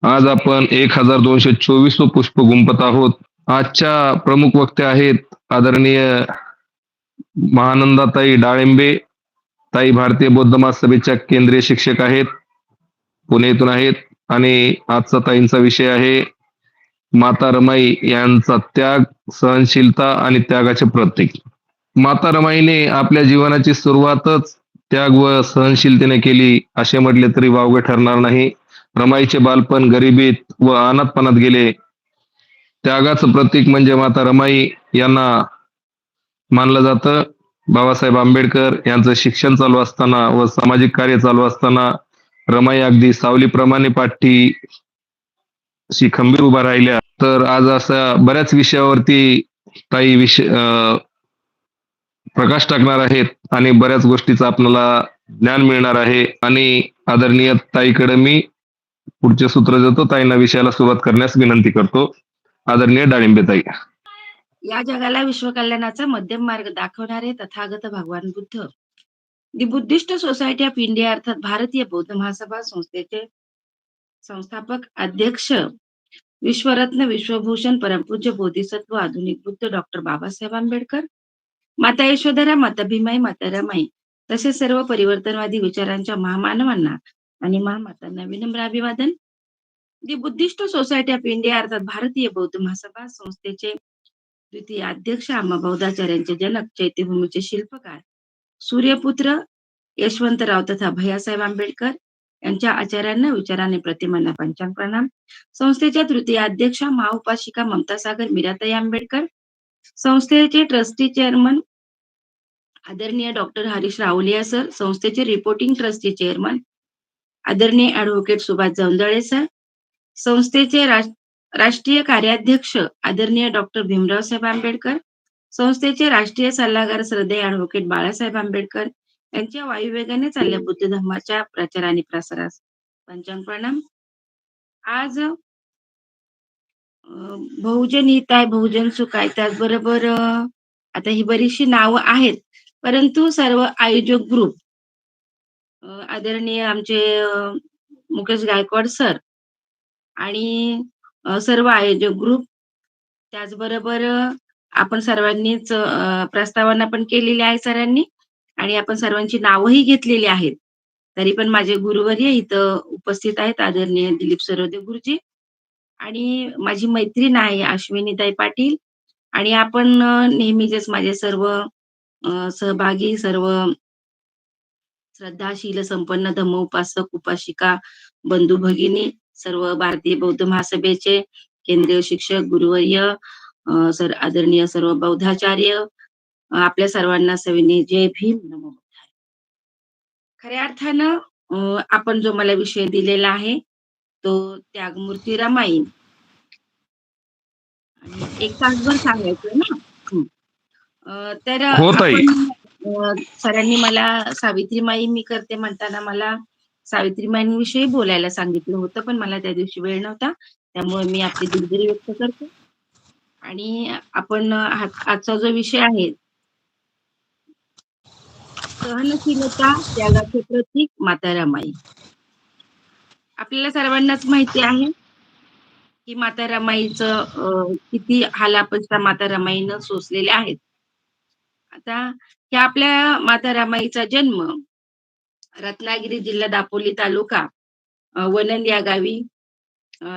आज आपण 1224 पुष्प गुंफत आहोत. आजच्या प्रमुख वक्त्या आहेत आदरणीय महानंदाताई डाळिंबे. ताई भारतीय बौद्ध महासभेच्या केंद्रीय शिक्षक आहेत, पुणे येथून आहेत. आणि आजचा ताईंचा विषय आहे माता रमाई यांचा त्याग, सहनशीलता आणि त्यागाचे प्रतीक. माता रमाईने आपल्या जीवनाची सुरुवातच त्याग व सहनशीलतेने केली असे म्हटले तरी वावगे ठरणार नाही. रमाईचे बालपण गरिबीत व अनाथपणात गेले. त्यागाचं प्रतीक म्हणजे माता रमाई यांना मानलं जातं. बाबासाहेब आंबेडकर यांचं शिक्षण चालू असताना व सामाजिक कार्य चालू असताना रमाई अगदी सावलीप्रमाणे पाठीशी खंबीर उभा राहिल्या. तर आज अशा बऱ्याच विषयावरती ताई प्रकाश टाकणार आहेत आणि बऱ्याच गोष्टीचं आपल्याला ज्ञान मिळणार आहे. आणि आदरणीय ताईकडे मी पुढचे सूत्र देतो. ताईंना विषयाला सुरुवात करण्यास विनंती करतो. आदरणीय डाळिंबे ताई. या जगाला विश्वकल्याणाचा मध्यम मार्ग दाखवणारे तथागत भगवान बुद्ध, दी बुद्धिस्ट सोसायटी ऑफ इंडिया अर्थात भारतीय बौद्ध महासभा संस्थेचे संस्थापक अध्यक्ष, विश्वरत्न विश्वभूषण परमपूज्य बोधिसत्व आधुनिक बुद्ध डॉक्टर बाबासाहेब आंबेडकर, माता यशोधरा, माता भीमाई, माता रमाई तसेच सर्व परिवर्तनवादी विचारांच्या महामानवांना आणि महामातांना विनम्र अभिवादन. दी बुद्धिस्ट सोसायटी ऑफ इंडिया अर्थात भारतीय बौद्ध महासभा संस्थेचे द्वितीय अध्यक्ष बौद्धाचार्यांचे जनक, चैत्यभूमीचे शिल्पकार, सूर्यपुत्र यशवंतराव तथा भैयासाहेब आंबेडकर यांच्या आचार्यांना, विचाराने, प्रतिमांना पंचांग प्रणाम. संस्थेच्या तृतीय अध्यक्ष महाउपासिका ममता सागर मीराताई आंबेडकर, संस्थेचे ट्रस्टी चेअरमन आदरणीय डॉक्टर हरीश रावलिया सर, संस्थेचे रिपोर्टिंग ट्रस्टी चेअरमन आदरणीय ऍडव्होकेट सुभाष जवंजाळे सर, संस्थेचे राष्ट्रीय कार्याध्यक्ष आदरणीय डॉक्टर भीमराव साहेब आंबेडकर, संस्थेचे राष्ट्रीय सल्लागार श्रद्धेय ऍडव्होकेट बाळासाहेब आंबेडकर यांच्या वायुवेगाने चालल्या बुद्ध धर्माच्या प्रचार आणि प्रसारास पंचांग प्रणाम. आज बहुजन हित आहे, बहुजन सुख आहे, त्याचबरोबर आता ही बरीचशी नावं आहेत, परंतु सर्व आयोजक ग्रुप आदरणीय आमचे मुकेश गायकवाड सर आणि सर्व आयोजक ग्रुप, त्याचबरोबर आपण सर्वांनीच प्रस्तावना पण केलेली आहे सरांनी आणि आपण सर्वांची नावंही घेतलेली आहेत. तरी पण माझे गुरुवर्य इथं उपस्थित आहेत आदरणीय दिलीप सरोदे गुरुजी आणि माझी मैत्रीण आहे अश्विनीताई पाटील आणि आपण नेहमीच माझे सर्व सहभागी, सर्व श्रद्धाशील संपन्न धम्मोपासक उपासिका बंधू भगिनी, सर्व भारतीय बौद्ध महासभेचे केंद्रीय शिक्षक गुरुवर्य, सर आदरणीय सर्व बौद्धाचार्य, आपल्या सर्वांना सविनय जय भीम, नमो बुद्धाय. खऱ्या अर्थानं आपण जो मला विषय दिलेला आहे तो त्यागमूर्ती रमाई. एक तासभर सांगायचं ना. तर हो ताई. आपण सरांनी मला सावित्रीमाई मी करते म्हणताना मला सावित्रीमाईंविषयी बोलायला सांगितलं होतं, पण मला त्या दिवशी वेळ नव्हता, त्यामुळे मी आपली दिलगिरी व्यक्त करते. आणि आपण आजचा जो विषय आहे सहनशीलता त्यागाचे प्रतीक माता रमाई. आपल्याला सर्वांनाच माहिती आहे की माता रमाईचं किती हालापत्ता माता रमाईनं सोसलेले आहेत. आता ह्या आपल्या माता रमाईचा जन्म रत्नागिरी जिल्हा दापोली तालुका वनंद या गावी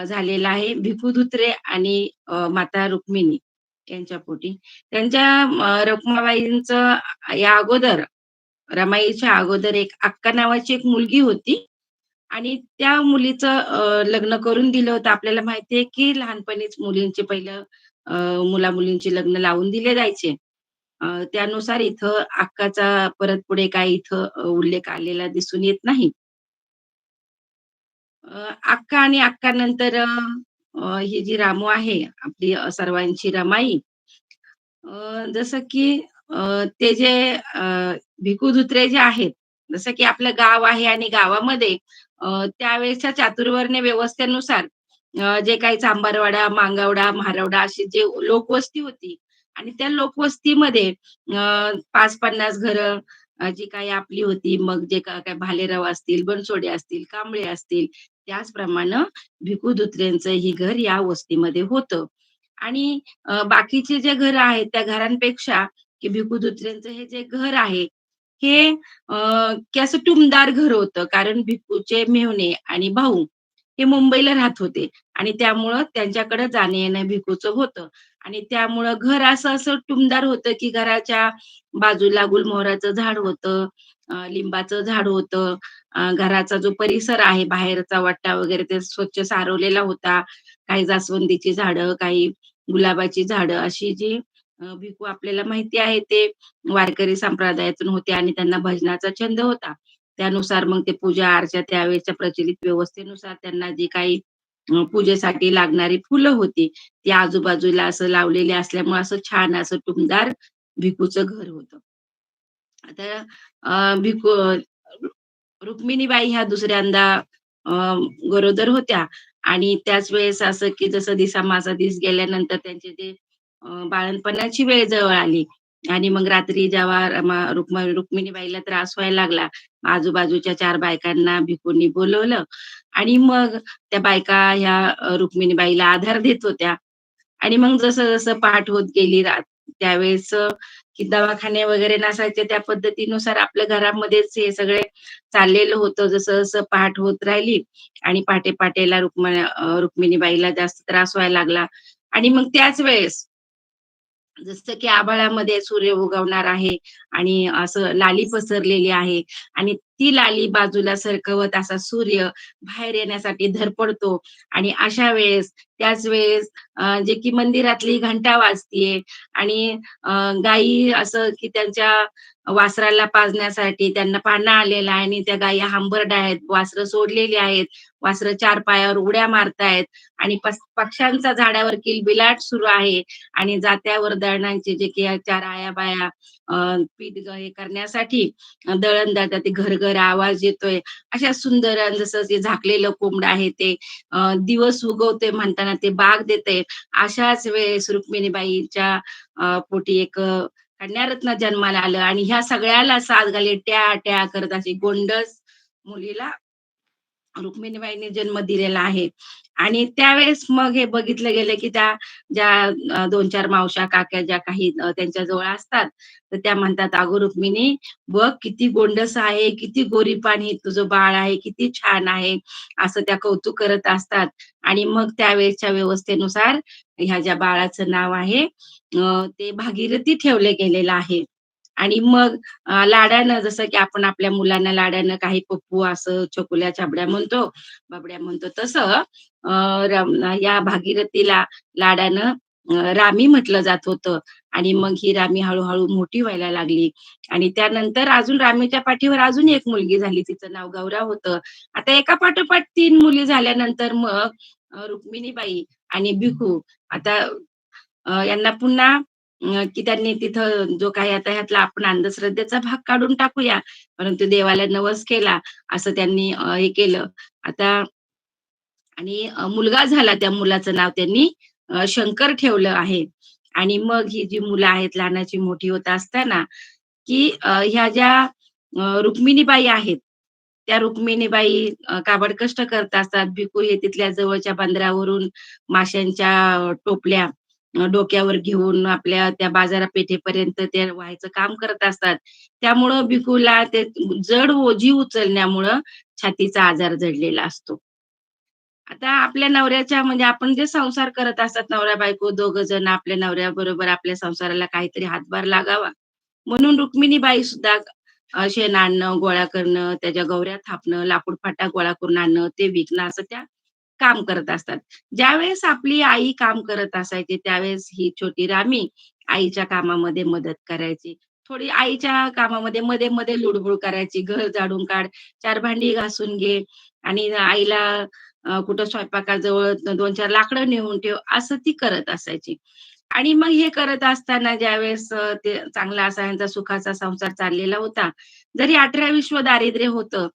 झालेला आहे. भिकू धुत्रे आणि माता रुक्मिणी यांच्या पोटी. त्यांच्या रखुमाबाईंचं या अगोदर, रमाईच्या अगोदर एक अक्का नावाची एक मुलगी होती आणि त्या मुलीचं लग्न करून दिलं होतं. आपल्याला माहितीये की लहानपणीच मुलींचे पहिलं मुला-मुलींची लग्न लावून दिले जायचे. त्यानुसार इथं अक्काचा परत पुढे काही इथं उल्लेख आलेला दिसून येत नाही. अक्का आणि अक्का नंतर ही जी रामू आहे आपली सर्वांची रमाई, जसं की ते जे भिकू धुत्रे जे आहेत, जसं की आपलं गाव आहे आणि गावामध्ये त्यावेळेसच्या चातुर्वर्ण्य व्यवस्थेनुसार जे काही चांबारवाडा, मांगावडा, म्हारवडा अशी जे लोकवस्ती होती आणि त्या लोकवस्तीमध्ये 5-50 घरं जी काही आपली होती, मग जे काय भालेराव असतील, बनसोडे असतील, कांबळे असतील, त्याचप्रमाणे भिकू धुत्रेंचं ही घर या वस्तीमध्ये होतं. आणि बाकीचे जे घरं आहेत त्या घरांपेक्षा की भिकू धुत्रेंचं हे जे घर आहे, हे की असं टुमदार घर होतं. कारण भिकूचे मेव्हणे आणि भाऊ हे मुंबईला राहत होते आणि त्यामुळं त्यांच्याकडे जाणं-येणं भिकूचं होतं आणि त्यामुळं घर असं टुमदार होतं, की घराच्या बाजूला गुलमोहराचं झाड होतं, लिंबाचं झाड होतं. घराचा जो परिसर आहे, बाहेरचा वट्टा वगैरे ते स्वच्छ सारवलेला होता. काही जास्वंदीची झाडं, काही गुलाबाची झाडं अशी जी भिकू आपल्याला माहिती आहे ते वारकरी संप्रदायातून होते आणि त्यांना भजनाचा छंद होता. त्यानुसार मग ते पूजा-अर्चा त्यावेळेच्या प्रचलित व्यवस्थेनुसार त्यांना जी काही पूजेसाठी लागणारी फुलं होती, ती आजूबाजूला असं लावलेली असल्यामुळे असं छान असं टुमदार भिकूचं घर होतं. आता भिकू रुक्मिणीबाई ह्या दुसऱ्यांदा अ, गरोदर होत्या आणि त्याच वेळेस असं की जसं दिसामासा दिस गेल्यानंतर त्यांचे ते बाळंतपणाची वेळ जवळ आली आणि मग रात्री जेव्हा रुक्मिणीबाईला त्रास व्हायला लागला, आजूबाजूच्या 4 बायकांना भिकूंनी बोलवलं आणि मग त्या बायका ह्या रुक्मिणीबाईला आधार देत होत्या. आणि मग जसं-जसं पहाट होत गेली त्यावेळेस की दवाखाने वगैरे नसायचे त्या पद्धतीनुसार आपल्या घरामध्येच हे सगळे चाललेलं होतं. जसं-जसं पहाट होत राहिली आणि पहाटे-पहाटेला रुक्मिणीबाईला जास्त त्रास व्हायला लागला आणि मग त्याच वेळेस जसं की आभाळामध्ये सूर्य उगवणार आहे आणि असं लाली पसरलेली आहे आणि ती लाली बाजूला सरकवत असा सूर्य बाहेर येण्यासाठी धडपडतो आणि अशा वेळेस त्याच वेळेस जे की मंदिरातली घंटा वाजतीये आणि गायी असं की त्यांच्या वासराला पाजण्यासाठी त्यांना पाळणा आलेला आहे आणि त्या गायी हंबरड्या आहेत, वासरं सोडलेली आहेत. वासरं 4 पायावर उड्या मारतायत आणि पक्ष्यांचा झाडावर किलबिलाट सुरू आहे आणि जात्यावर दळणांचे जे की 4 आया-बाया पीठ हे करण्यासाठी दळण दळतात. ते घरघर आवाज येतोय. अशा सुंदर आणि जसं ते झाकलेलं कोंबडं आहे ते दिवस उगवते म्हणताना ते बाग देते. अशाच वेळेस रुक्मिणीबाईच्या पोटी एक कन्यारत्न जन्माला आलं आणि ह्या सगळ्याला साथ घाली ट्या-ट्या करत अशी गोंडस मुलीला रुक्मिणीबाईंनी जन्म दिलेला आहे. आणि त्यावेळेस मग हे बघितलं गेलं, की त्या ज्या 2-4 मावश्या, काक्या ज्या काही त्यांच्या जवळ असतात, तर त्या म्हणतात, "अगं रुक्मिणी, बघ किती गोंडस आहे, किती गोरीपाणी तुझं बाळ आहे, किती छान आहे." असं त्या कौतुक करत असतात. आणि मग त्यावेळेसच्या व्यवस्थेनुसार ह्या ज्या बाळाचं नाव आहे ते भागीरथी ठेवलं गेलेलं आहे. आणि मग लाडानं जसं की आपण आपल्या मुलांना लाडानं काही पप्पू असं चकुल्या छाबड्या म्हणतो, बाबड्या म्हणतो तसं अ, या भागीरथीला लाडानं रामी म्हटलं जात होतं आणि मग ही रामी हळू-हळू मोठी व्हायला लागली आणि त्यानंतर अजून रामीच्या पाठीवर अजून एक मुलगी झाली. तिचं नाव गौरा होतं. आता एका पाठोपाठ 3 मुली झाल्यानंतर मग रुक्मिणीबाई आणि भिकू आता यांना पुन्हा की त्यांनी तिथं जो काही आता ह्यातला आपण अंधश्रद्धेचा भाग काढून टाकूया. परंतु देवाला नवस केला असं त्यांनी हे केलं. आता आणि मुलगा झाला त्या मुलाचं नाव त्यांनी शंकर ठेवलं आहे. आणि मग ही जी मुलं आहेत लहानाची मोठी होत असताना, की ह्या ज्या रुक्मिणीबाई आहेत, त्या रुक्मिणीबाई काबाड कष्ट करत असतात. भिकू हे तिथल्या जवळच्या बंदरावरून माशांच्या टोपल्या डोक्यावर घेऊन आपल्या त्या बाजारपेठेपर्यंत ते व्हायचं काम करत असतात. त्यामुळं भिकूला ते जड ओझी उचलण्यामुळं छातीचा आजार जडलेला असतो. आता आपल्या नवऱ्याच्या म्हणजे आपण जे संसार करत असतात नवरा-बायको दोघं जण आपल्या नवऱ्याबरोबर आपल्या संसाराला काहीतरी हातभार लागावा, म्हणून रुक्मिणीबाई सुद्धा शेण आणणं, गोळा करणं, त्याच्या गौऱ्या थापणं, लाकूड फाटा गोळा करून आणणं, ते विकणं असं त्या काम करत असतात. ज्यावेळेस आपली आई काम करत असायची, त्यावेळेस ही छोटी रामी आईच्या कामामध्ये मदत करायची. थोडी आईच्या कामामध्ये मध्ये-मध्ये लुडबुड करायची. घर झाडून काढ, 4 भांडी घासून घे आणि आईला कुठं स्वयंपाकाजवळ 2-4 लाकडं नेऊन ठेव, असं ती करत असायची. आणि मग हे करत असताना ज्यावेळेस ते चांगला असा यांचा सुखाचा संसार चाललेला होता. जरी 18-20 दारिद्र्य होतं,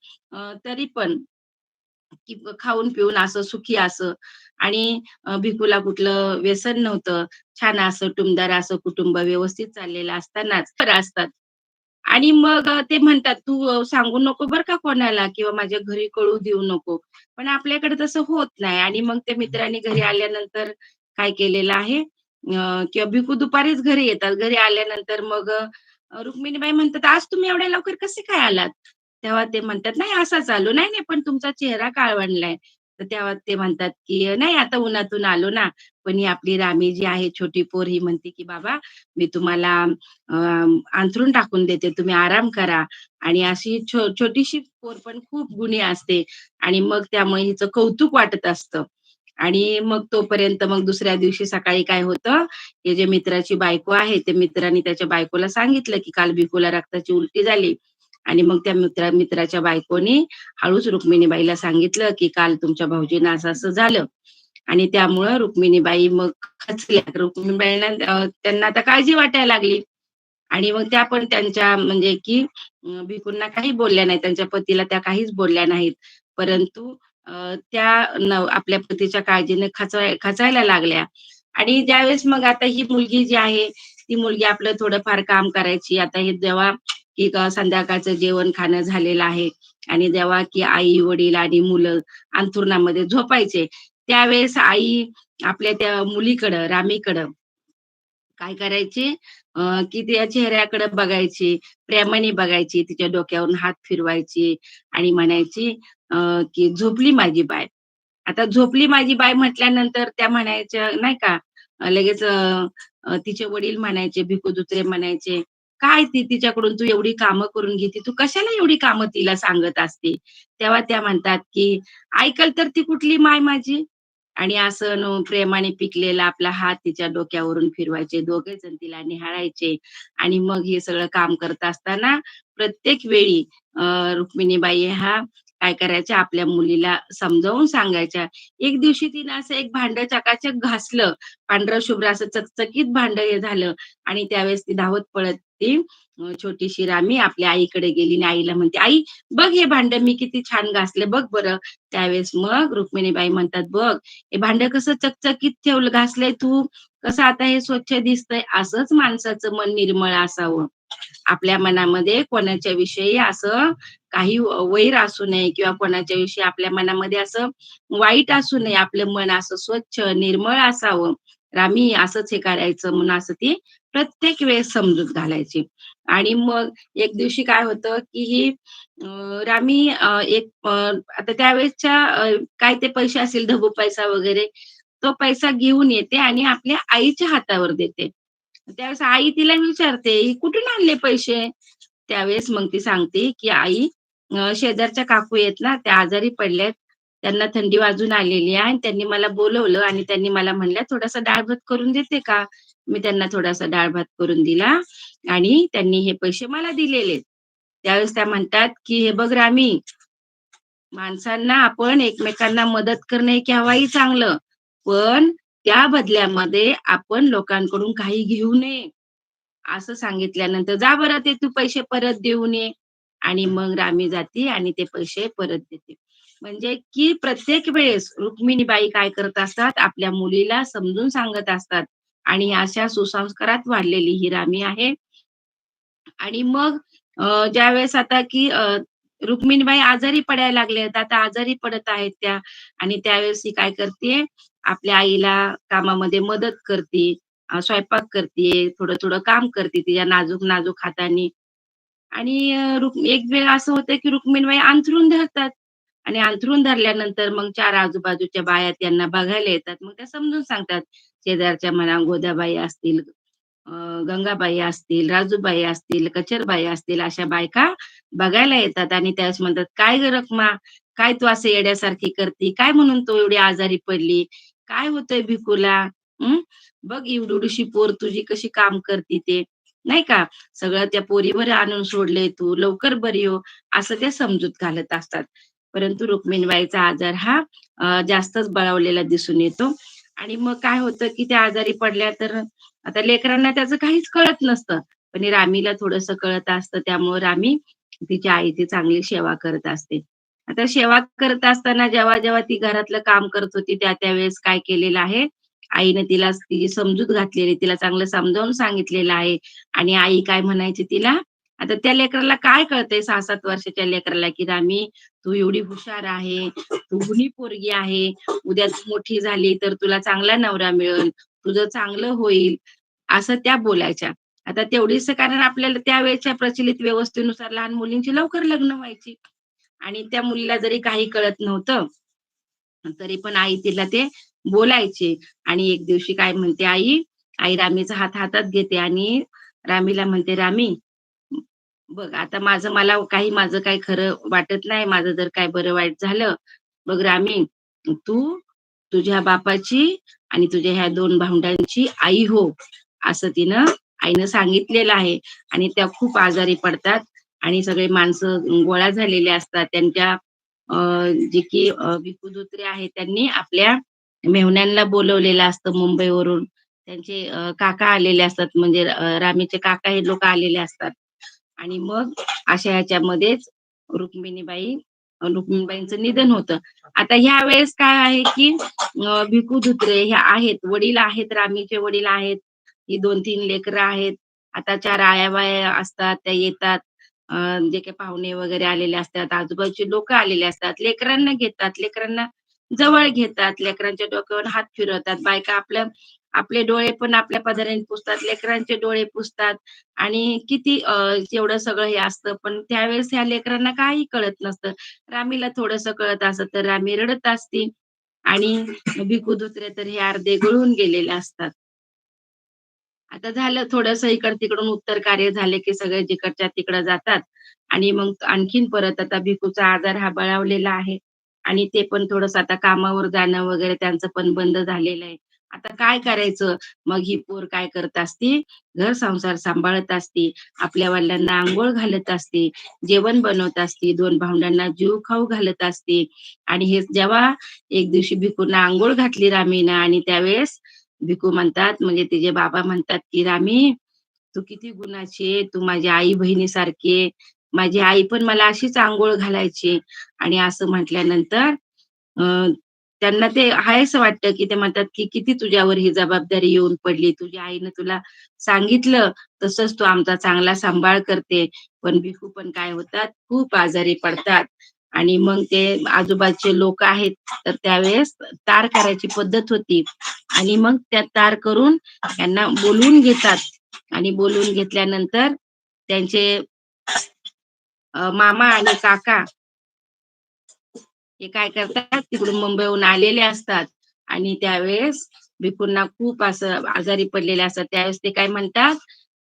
तरी पण की खाऊन पिऊन असं सुखी असं आणि भिकूला कुठलं व्यसन नव्हतं. छान असं टुमदार असं कुटुंब व्यवस्थित चाललेलं असतानाच असतात. आणि मग ते म्हणतात, "तू सांगू नको बरं का कोणाला किंवा माझ्या घरी कळू देऊ नको." पण आपल्याकडे तसं होत नाही आणि मग त्या मित्रांनी घरी आल्यानंतर काय केलेलं आहे किंवा भिकू दुपारीच घरी येतात. घरी आल्यानंतर मग रुक्मिणीबाई म्हणतात, "आज तुम्ही एवढ्या लवकर कसे काय आलात?" तेव्हा ते म्हणतात, "नाही असाच आलो." "नाही, नाही, पण तुमचा चेहरा काळवंडलाय." तर तेव्हा ते म्हणतात, की "नाही आता उन्हातून आलो ना." पण ही आपली रामी जी आहे छोटी पोर ही म्हणते, की "बाबा मी तुम्हाला अ, अंथरूण टाकून देते, तुम्ही आराम करा." आणि अशी छोटीशी पोर पण खूप गुणी असते आणि मग त्यामुळे हिचं कौतुक वाटत असतं. आणि मग तोपर्यंत मग दुसऱ्या दिवशी सकाळी काय होतं, हे जे मित्राची बायको आहे, ते मित्राने त्याच्या बायकोला सांगितलं, की काल भिकूला रक्ताची उलटी झाली. आणि मग त्या मित्राच्या बायकोनी हळूच रुक्मिणीबाईला सांगितलं, की "काल तुमच्या भाऊजींना असं-असं झालं." आणि त्यामुळं रुक्मिणीबाई मग खचल्या. रुक्मिणीबाईंना त्यांना आता काळजी वाटायला लागली. आणि मग त्या पण त्यांच्या म्हणजे की भिकूंना काही बोलल्या नाहीत. त्यांच्या पतीला त्या काहीच बोलल्या नाहीत. परंतु त्या आपल्या पतीच्या काळजीने खचायला लागल्या. आणि ज्यावेळेस मग आता ही मुलगी जी आहे, ती मुलगी आपलं थोडंफार काम करायची. आता हे जेव्हा की संध्याकाळचं जेवण-खाणं झालेलं आहे आणि जेव्हा की आई-वडील आणि मुलं अंथरुणामध्ये झोपायचे, त्यावेळेस आई आपल्या त्या मुलीकडं, रामीकडं काय करायची की तिच्या चेहऱ्याकडे बघायची, प्रेमाने बघायची, तिच्या डोक्यावरून हात फिरवायची आणि म्हणायची की "झोपली माझी बाय." आता "झोपली माझी बाय" म्हटल्यानंतर त्या म्हणायच्या नाही का लगेच तिचे वडील म्हणायचे, भिकू दुसरे म्हणायचे, "काय ती तिच्याकडून तू एवढी कामं करून घेते, तू कशाला एवढी कामं तिला सांगत असते?" तेव्हा त्या म्हणतात की "ऐकल तर ती कुठली माय माझी?" आणि असं प्रेमाने पिकलेला आपला हात तिच्या डोक्यावरून फिरवायचे. दोघे जण तिला निहाळायचे आणि मग हे सगळं काम करत असताना प्रत्येक वेळी रुक्मिणीबाई ह्या काय करायच्या, आपल्या मुलीला समजावून सांगायच्या. एक दिवशी तिनं असं एक भांडं चकाचक घासलं, पांढरं शुभ्र असं चकचकीत भांडं हे झालं आणि त्यावेळेस ती धावत पळत ती छोटीशी रामी आपल्या आईकडे गेली आणि आईला म्हणते, "आई, बघ हे भांडं मी किती छान घासले, बघ बरं." त्यावेळेस मग रुक्मिणीबाई म्हणतात, "बघ, हे भांडं कसं चकचकीत ठेवलं घासलंय तू, कसं आता हे स्वच्छ दिसतंय." असंच माणसाचं मन निर्मळ असावं. आपल्या मनामध्ये कोणाच्या विषयी असं काही वैर असू नये किंवा कोणाच्या विषयी आपल्या मनामध्ये असं वाईट असू नये. आपलं मन असं स्वच्छ, निर्मळ असावं. रामी असंच हे करायचं म्हणून असं ती प्रत्येक वेळेस समजूत घालायची. आणि मग एक दिवशी काय होतं, की ही रामी आता त्यावेळेसच्या काय ते पैसे असेल ढबू पैसा वगैरे, तो पैसा घेऊन येते आणि आपल्या आईच्या हातावर देते. त्यावेळेस आई तिला विचारते, "कुठून आणले पैसे?" त्यावेळेस मग ती सांगते, की "आई, शेजारच्या काकू आहेत ना, त्या आजारी पडल्यात. त्यांना थंडी वाजून आलेली आहे आणि त्यांनी मला बोलवलं आणि त्यांनी मला म्हणल्या, 'थोडासा डाळ-भात करून देते का?' मी त्यांना थोडासा डाळ-भात करून दिला आणि त्यांनी हे पैसे मला दिलेले." त्यावेळेस त्या म्हणतात, की "हे बघ रामी, माणसांना आपण एकमेकांना मदत करणं हे केव्हाही चांगलं. पण त्या बदल्यामध्ये आपण लोकांकडून काही घेऊ नये." असं सांगितल्यानंतर, "जा बरं ते तू पैसे परत देऊन ये." आणि मग रामी जाती आणि ते पैसे परत देते. म्हणजे की प्रत्येक वेळेस रुक्मिणीबाई काय करत असतात, आपल्या मुलीला समजून सांगत असतात आणि अशा सुसंस्कारात वाढलेली ही रामी आहे. आणि मग ज्यावेळेस आता की रुक्मिणीबाई आजारी पडायला लागल्यात, आता आजारी पडत आहेत त्या आणि त्यावेळेस ही काय करते, आपल्या आईला कामामध्ये मदत करते, स्वयंपाक करते, थोडं-थोडं काम करते तिच्या नाजूक-नाजूक हातांनी. आणि एक वेळ असं होतं की रुक्मिणीबाई अंथरूण धरतात आणि अंथरूण धरल्यानंतर मग 4 आजूबाजूच्या बाया त्यांना बघायला येतात. मग त्या समजून सांगतात. शेजारच्या म्हणा गोदाबाई असतील, अ, गंगाबाई असतील, राजूबाई असतील, कचरबाई असतील, अशा बायका बघायला येतात आणि त्यावेळेस म्हणतात, "काय गं रखमा, काय तू असं येड्यासारखी करती? काय म्हणून तू एवढी आजारी पडली? काय होतंय भिकूला? हं? बघ एवढी पोर तुझी कशी काम करती ते." नाही का? "सगळं त्या पोरीवर आणून सोडलंय तू, लवकर बरी हो." असं त्या समजूत घालत असतात. परंतु रुक्मिणीबाईचा आजार हा जास्तच बळावलेला दिसून येतो आणि मग काय होतं, की त्या आजारी पडल्या तर आता लेकरांना त्याचं काहीच कळत नसतं. पण हे रामीला थोडंसं कळत असतं. त्यामुळं रामी तिच्या आईची चांगली सेवा करत असते. आता सेवा करत असताना जेव्हा ती घरातलं काम करत होती, त्या वेळेस काय केलेलं आहे, आईने तिला तिची समजूत घातलेली, तिला चांगलं समजावून सांगितलेलं आहे आणि आई काय म्हणायची तिला, आता त्या लेकराला काय कळतंय 6-7 वर्षाच्या लेकराला, की रामी तू एवढी हुशार आहे, तू गुणी पोरगी आहे. उद्या तू मोठी झाली तर तुला चांगला नवरा मिळेल, तुझं चांगलं होईल, असं त्या बोलायच्या. आता तेवढीच कारण आपल्याला त्यावेळच्या प्रचलित व्यवस्थेनुसार लहान मुलींची लवकर लग्न व्हायची आणि त्या मुलीला जरी काही कळत नव्हतं, तरी पण आई तिला ते बोलायची आणि एक दिवशी काय म्हणते आई, आई रामीचा हात हातात घेते आणि रामीला म्हणते, "रामी, बघ आता माझं काही खरं वाटत नाही. माझं जर काही बरं वाईट झालं, बघ रामी, तू तुझ्या बापाची आणि तुझ्या ह्या 2 भावंडांची आई हो." असं आईनं सांगितलेलं आहे आणि त्या खूप आजारी पडतात आणि सगळे माणसं गोळा झालेले असतात. त्यांच्या अ, जे की भिकू धोत्रे आहेत त्यांनी आपल्या मेहुण्यांना बोलवलेलं असतं मुंबईवरून. त्यांचे काका आलेले असतात म्हणजे रामीचे काका हे लोकं आलेले असतात. आणि मग अशा ह्याच्यामध्येच रुक्मिणीबाई रुक्मिणीबाईंचं निधन होतं. आता ह्या वेळेस काय आहे, की भिकू धुत्रे हे आहेत, वडील आहेत, रामीचे वडील आहेत. ही 2-3 लेकरं आहेत. आता 4 आया-बाया असतात, त्या येतात. अ, जे काही पाहुणे वगैरे आलेले असतात, आजूबाजूचे लोकं आलेले असतात. लेकरांना घेतात, लेकरांना जवळ घेतात, लेकरांच्या डोक्यावर हात फिरवतात. बायका आपले डोळे पण आपल्या पदराने पुसतात, लेकरांचे डोळे पुसतात आणि किती एवढं सगळं हे असतं. पण त्यावेळेस ह्या लेकरांना काही कळत नसतं. रामीला थोडंसं कळत असतं, तर रामी रडत असती आणि भिकू धुत्रे तर हे अर्धे गळून गेलेले असतात. आता झालं थोडंसं इकड-तिकडून उत्तर कार्य झाले, की सगळे जिकडच्या तिकडं जातात आणि मग आणखीन परत आता भिकूचा आजार हा बळावलेला आहे आणि ते पण थोडंसं आता कामावर जाणं वगैरे त्यांचं पण बंद झालेलं आहे. आता काय करायचं? मग ही पोर काय करत असती, घर-संसार सांभाळत असती, आपल्या वडिलांना अंघोळ घालत असती, जेवण बनवत असती, 2 भावंडांना जीव खाऊ घालत असती आणि हे जेव्हा एक दिवशी भिकूला अंघोळ घातली रामीनं आणि त्यावेळेस भिकू म्हणतात म्हणजे तिचे बाबा म्हणतात, की "रामी, तू किती गुणाची आहे. तू माझ्या आई-बहिणीसारखी आहे. माझी आई पण मला अशीच अंघोळ घालायची." आणि असं म्हटल्यानंतर अ, त्यांना ते हायसं वाटतं, की ते म्हणतात, की "किती तुझ्यावर ही जबाबदारी येऊन पडली. तुझ्या आईनं तुला सांगितलं, तसंच तू आमचा चांगला सांभाळ करते." पण भिकू पण काय होतात, खूप आजारी पडतात आणि मग ते आजूबाजूचे लोकं आहेत, तर त्यावेळेस तार करायची पद्धत होती आणि मग त्या तार करून त्यांना बोलवून घेतात आणि बोलवून घेतल्यानंतर त्यांचे मामा आणि काका हे काय करतात तिकडून मुंबईहून आलेले असतात आणि त्यावेळेस भिकूंना खूप असं आजारी पडलेले असतात. त्यावेळेस ते काय म्हणतात,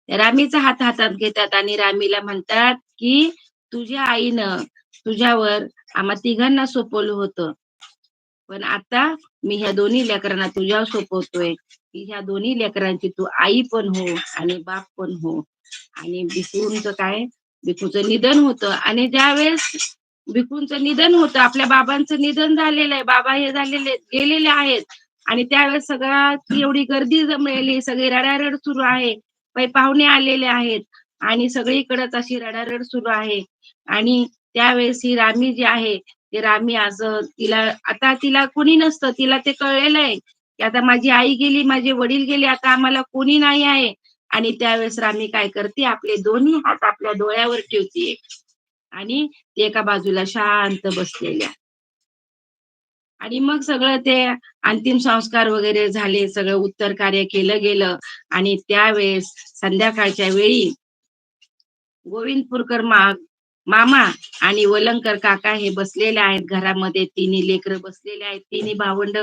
रामीचा हात हातात घेतात आणि रामीला म्हणतात, की "तुझ्या आईनं तुझ्यावर आम्हा तिघांना सोपवलं होतं. पण आता मी ह्या दोन्ही लेकरांना तुझ्यावर सोपवतोय, की ह्या दोन्ही लेकरांची तू आई पण हो आणि बाप पण हो." आणि भिकूचं निधन होतं आणि ज्यावेळेस भिकूंचं निधन होतं, आपल्या बाबांचं निधन झालेलं आहे. बाबा हे गेलेले आहेत आणि त्यावेळेस सगळ्यात एवढी गर्दी जमलेली, सगळी रडारड सुरू आहे. पाहुणे आलेले आहेत आणि सगळीकडेच अशी रडारड सुरू आहे आणि त्यावेळेस ही रामी जी आहे, ती रामी असं तिला कोणी नसतं. तिला ते कळलेलं आहे, की आता माझी आई गेली, माझे वडील गेले, आता आम्हाला कोणी नाही आहे आणि त्यावेळेस रामी काय करते, आपले दोन्ही हात आपल्या डोळ्यावर ठेवते आणि ती एका बाजूला शांत बसलेल्या आणि मग सगळं ते अंतिम संस्कार वगैरे झाले, सगळं उत्तर कार्य केलं गेलं आणि त्यावेळेस संध्याकाळच्या वेळी गोविंदपूरकर मामा आणि वलंगकर काका हे बसलेले आहेत घरामध्ये. तिन्ही लेकरं बसलेले आहेत, तिन्ही भावंड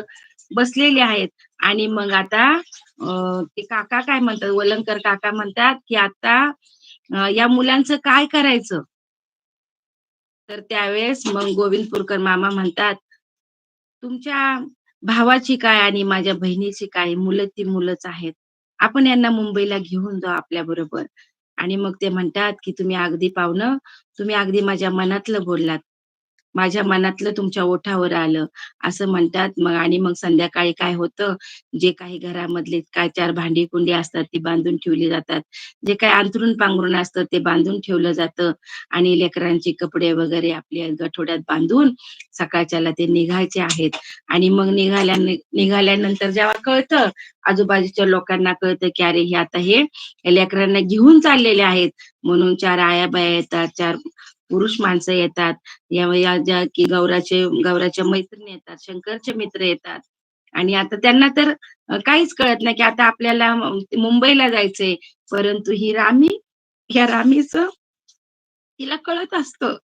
बसलेले आहेत आणि मग आता ते काका काय म्हणतात, वलंगकर काका म्हणतात, की "आता या मुलांचं काय करायचं?" तर त्यावेळेस मग गोविंदपूरकर मामा म्हणतात, "तुमच्या भावाची काय आणि माझ्या बहिणीची काय? मुलं ती मुलंच आहेत. आपण यांना मुंबईला घेऊन जाऊ आपल्याबरोबर." आणि मग ते म्हणतात, की "तुम्ही अगदी पाहुणं, तुम्ही अगदी माझ्या मनातलं बोललात." माझ्या मनातलं तुमच्या ओठावर आलं, असं म्हणतात. मग आणि मग संध्याकाळी काय होतं, जे काही घरामधले काय 4 भांडी-कुंडी असतात, ती बांधून ठेवली जातात. जे काही अंथरूण-पांघरूण असतं, ते बांधून ठेवलं जातं आणि लेकरांचे कपडे वगैरे आपल्या गठोड्यात बांधून सकाळच्याला ते निघायचे आहेत आणि मग निघाल्यानंतर जेव्हा कळतं, आजूबाजूच्या लोकांना कळतं, की अरे, हे आता हे लेकरांना घेऊन चाललेले आहेत. म्हणून 4 आया-बाया येतात, 4 पुरुष माणसं येतात. या ज्या की गौराच्या मैत्रिणी येतात, शंकरचे मित्र येतात आणि आता त्यांना तर काहीच कळत नाही, की आता आपल्याला मुंबईला जायचंय. परंतु ही रामी, ह्या रामीचं तिला कळत असतं.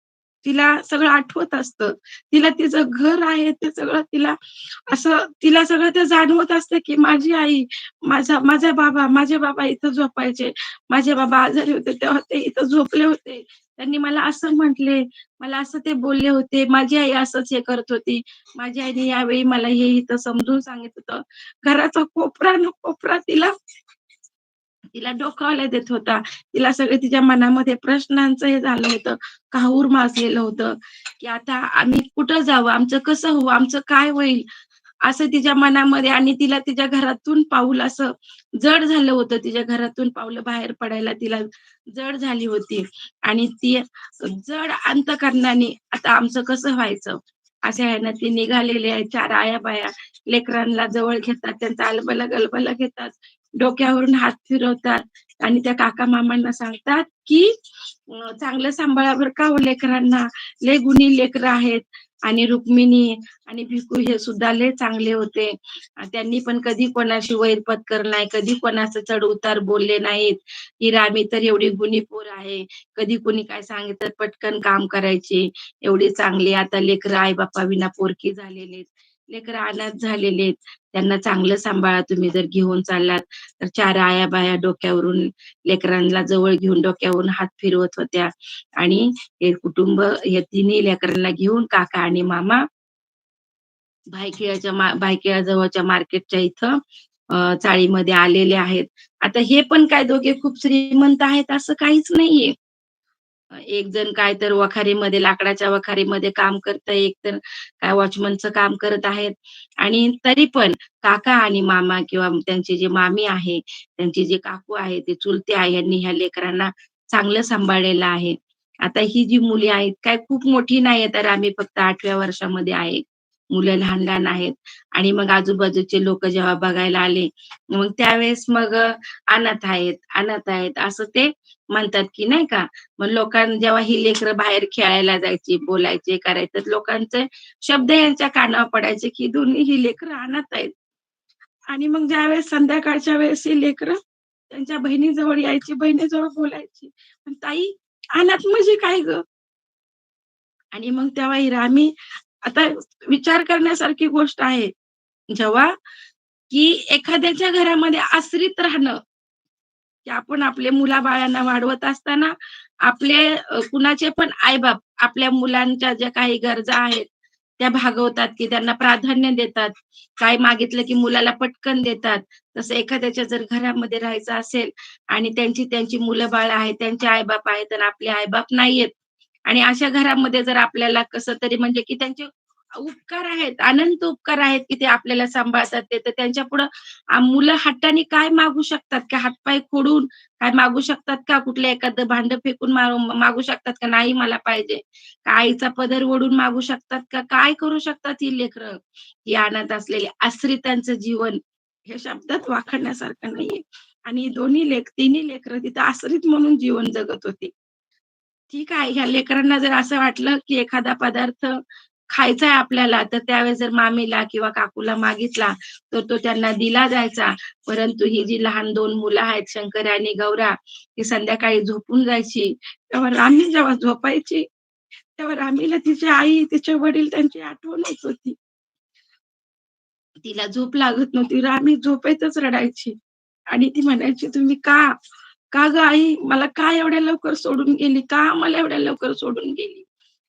तिला सगळं आठवत असतं. तिला तिचं घर आहे ते सगळं तिला सगळं ते जाणवत असतं, की माझी आई, माझे बाबा इथं झोपायचे. माझे बाबा आजारी होते तेव्हा ते इथं झोपले होते. त्यांनी मला असं म्हटले, मला असं ते बोलले होते. माझी आई असंच हे करत होती. माझ्या आईने यावेळी मला हे इथं समजून सांगितलं होतं. घराचा कोपरा न कोपरा तिला तिला डोकावल्या देत होता. तिला सगळे तिच्या मनामध्ये प्रश्नांचं हे झालं होतं, काहूर माजलेलं होतं, की आता आम्ही कुठं जावं? आमचं कसं होऊ? आमचं काय होईल? असं तिच्या मनामध्ये आणि तिला तिच्या घरातून पाऊल असं जड झालं होतं. तिच्या घरातून पावलं बाहेर पडायला तिला जड झाली होती आणि ती जड अंतकरणाने आता आमचं कसं व्हायचं? अशा ह्यानं ती निघालेली आहे. 4 आया-बाया लेकरांना जवळ घेतात, त्यांचा अलबला-गलबला घेतात. डोक्यावरून हात फिरवतात आणि त्या काका-मामांना सांगतात, की चांगलं सांभाळा बरं का हो लेकरांना. लय गुणी लेकरं आहेत आणि रुक्मिणी आणि भिकू हे सुद्धा लय चांगले होते. त्यांनी पण कधी कोणाशी वैर-पत्कर नाही, कधी कोणाचं चढ-उतार बोलले नाहीत. ही रामी तर एवढी गुणी पोर आहे. कधी कोणी काय सांगितलं पटकन काम करायची. एवढी चांगली. आता लेकरं आई-बापाविना पोरकी झालेली आहेत. लेकरं अनाथ झालेले आहेत. त्यांना चांगलं सांभाळा तुम्ही जर घेऊन चाललात तर 4 आया-बाया डोक्यावरून लेकरांना जवळ घेऊन डोक्यावरून हात फिरवत होत्या आणि हे कुटुंब हे तिन्ही लेकरांना घेऊन काका आणि मामा भायखळ्याजवळच्या मार्केटच्या इथं चाळीमध्ये आलेले आहेत. आता हे पण काय दोघे खूप श्रीमंत आहेत असं काहीच नाहीये. एक जण काय तर वखारीमध्ये लाकडाच्या वखारीमध्ये काम करतंय, एक तर काय वॉचमनचं काम करत आहेत आणि तरी पण काका आणि मामा किंवा त्यांची जी मामी आहे, त्यांची जी काकू आहे, ते चुलते आहे, यांनी ह्या लेकरांना चांगलं सांभाळलेलं आहे. आता ही जी मुली आहेत, काय खूप मोठी नाहीये, तर आम्ही फक्त 8व्या वर्षामध्ये आहे. मुलं लहान-लहान आहेत आणि मग आजूबाजूचे लोकं जेव्हा बघायला आले, मग त्यावेळेस मग अनाथ आहेत, अनाथ आहेत असं ते म्हणतात, की नाही का? मग जेव्हा ही लेकरं बाहेर खेळायला जायची, बोलायचे, करायचे, तर लोकांचे शब्द यांच्या कानावर पडायचे, की दोन्ही ही लेकरं अनाथ आहेत. आणि मग ज्यावेळेस संध्याकाळच्या वेळेस ही लेकरं त्यांच्या बहिणीजवळ यायची, बहिणीजवळ बोलायची. "पण ताई, अनाथ म्हणजे काय गं?" आणि मग तेव्हा ही रामी आता विचार करण्यासारखी गोष्ट आहे. जेव्हा की एखाद्याच्या घरामध्ये आश्रित राहणं की आपण आपले मुलाबाळांना वाढवत असताना आपले कुणाचे पण आई-बाप आपल्या मुलांच्या ज्या काही गरजा आहेत, त्या भागवतात, की त्यांना प्राधान्य देतात. काय मागितलं की मुलाला पटकन देतात. तसं एखाद्याच्या जर घरामध्ये राहायचं असेल आणि त्यांची त्यांची मुलं-बाळं आहेत, त्यांचे आई-बाप आहेत आणि आपले आई-बाप नाहीयेत आणि अशा घरामध्ये जर आपल्याला कसं तरी म्हणजे की त्यांचे उपकार आहेत, अनंत उपकार आहेत, की ते आपल्याला सांभाळतात ते. तर त्यांच्यापुढं मुलं हट्टाने काय मागू शकतात का? हात-पाय फोडून काय मागू शकतात का? कुठलं एखादं भांडं फेकून मागू शकतात का? नाही मला पाहिजे. का आईचा पदर ओढून मागू शकतात का? काय करू शकतात ही लेकरं? ही अनाथ असलेली आश्रितांचं जीवन हे शब्दात वाखाणण्यासारखं नाहीये. आणि तिन्ही लेकरं तिथं आश्रित म्हणून जीवन जगत होती. ठीक आहे, ह्या लेकरांना जर असं वाटलं, की एखादा पदार्थ खायचा आहे आपल्याला, तर त्यावेळेस जर मामीला किंवा काकूला मागितला, तर तो त्यांना दिला जायचा. परंतु ही जी लहान 2 मुलं आहेत, शंकर आणि गौरा, ती संध्याकाळी झोपून जायची. तेव्हा रामी जेव्हा झोपायची, तेव्हा रामीला तिची आई, तिचे वडील त्यांची आठवण होत होती. तिला झोप लागत नव्हती. रामी झोपेतच रडायची आणि ती म्हणायची, "तुम्ही का? का गं आई? मला का एवढ्या लवकर सोडून गेली? का आम्हाला एवढ्या लवकर सोडून गेली?"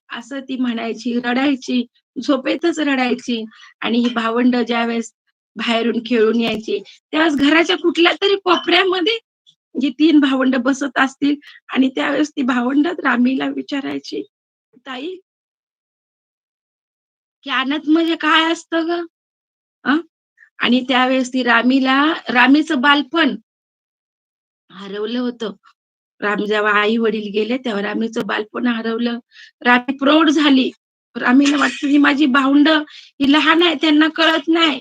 असं ती म्हणायची, रडायची, झोपेतच रडायची आणि ही भावंडं ज्यावेळेस बाहेरून खेळून यायची, त्यावेळेस घराच्या कुठल्यातरी कोपऱ्यामध्ये जी 3 भावंडं बसत असतील आणि त्यावेळेस ती भावंडं रामीला विचारायची, "ताई, की अनाथ म्हणजे काय असतं गं? अ? आणि त्यावेळेस ती रामीचं बालपण हरवलं होतं. जेव्हा आई-वडील गेले, तेव्हा रामीचं बालपण हरवलं. रामी प्रौढ झाली. रामीला वाटतं ही माझी भावंडं, ही लहान आहे, त्यांना कळत नाही.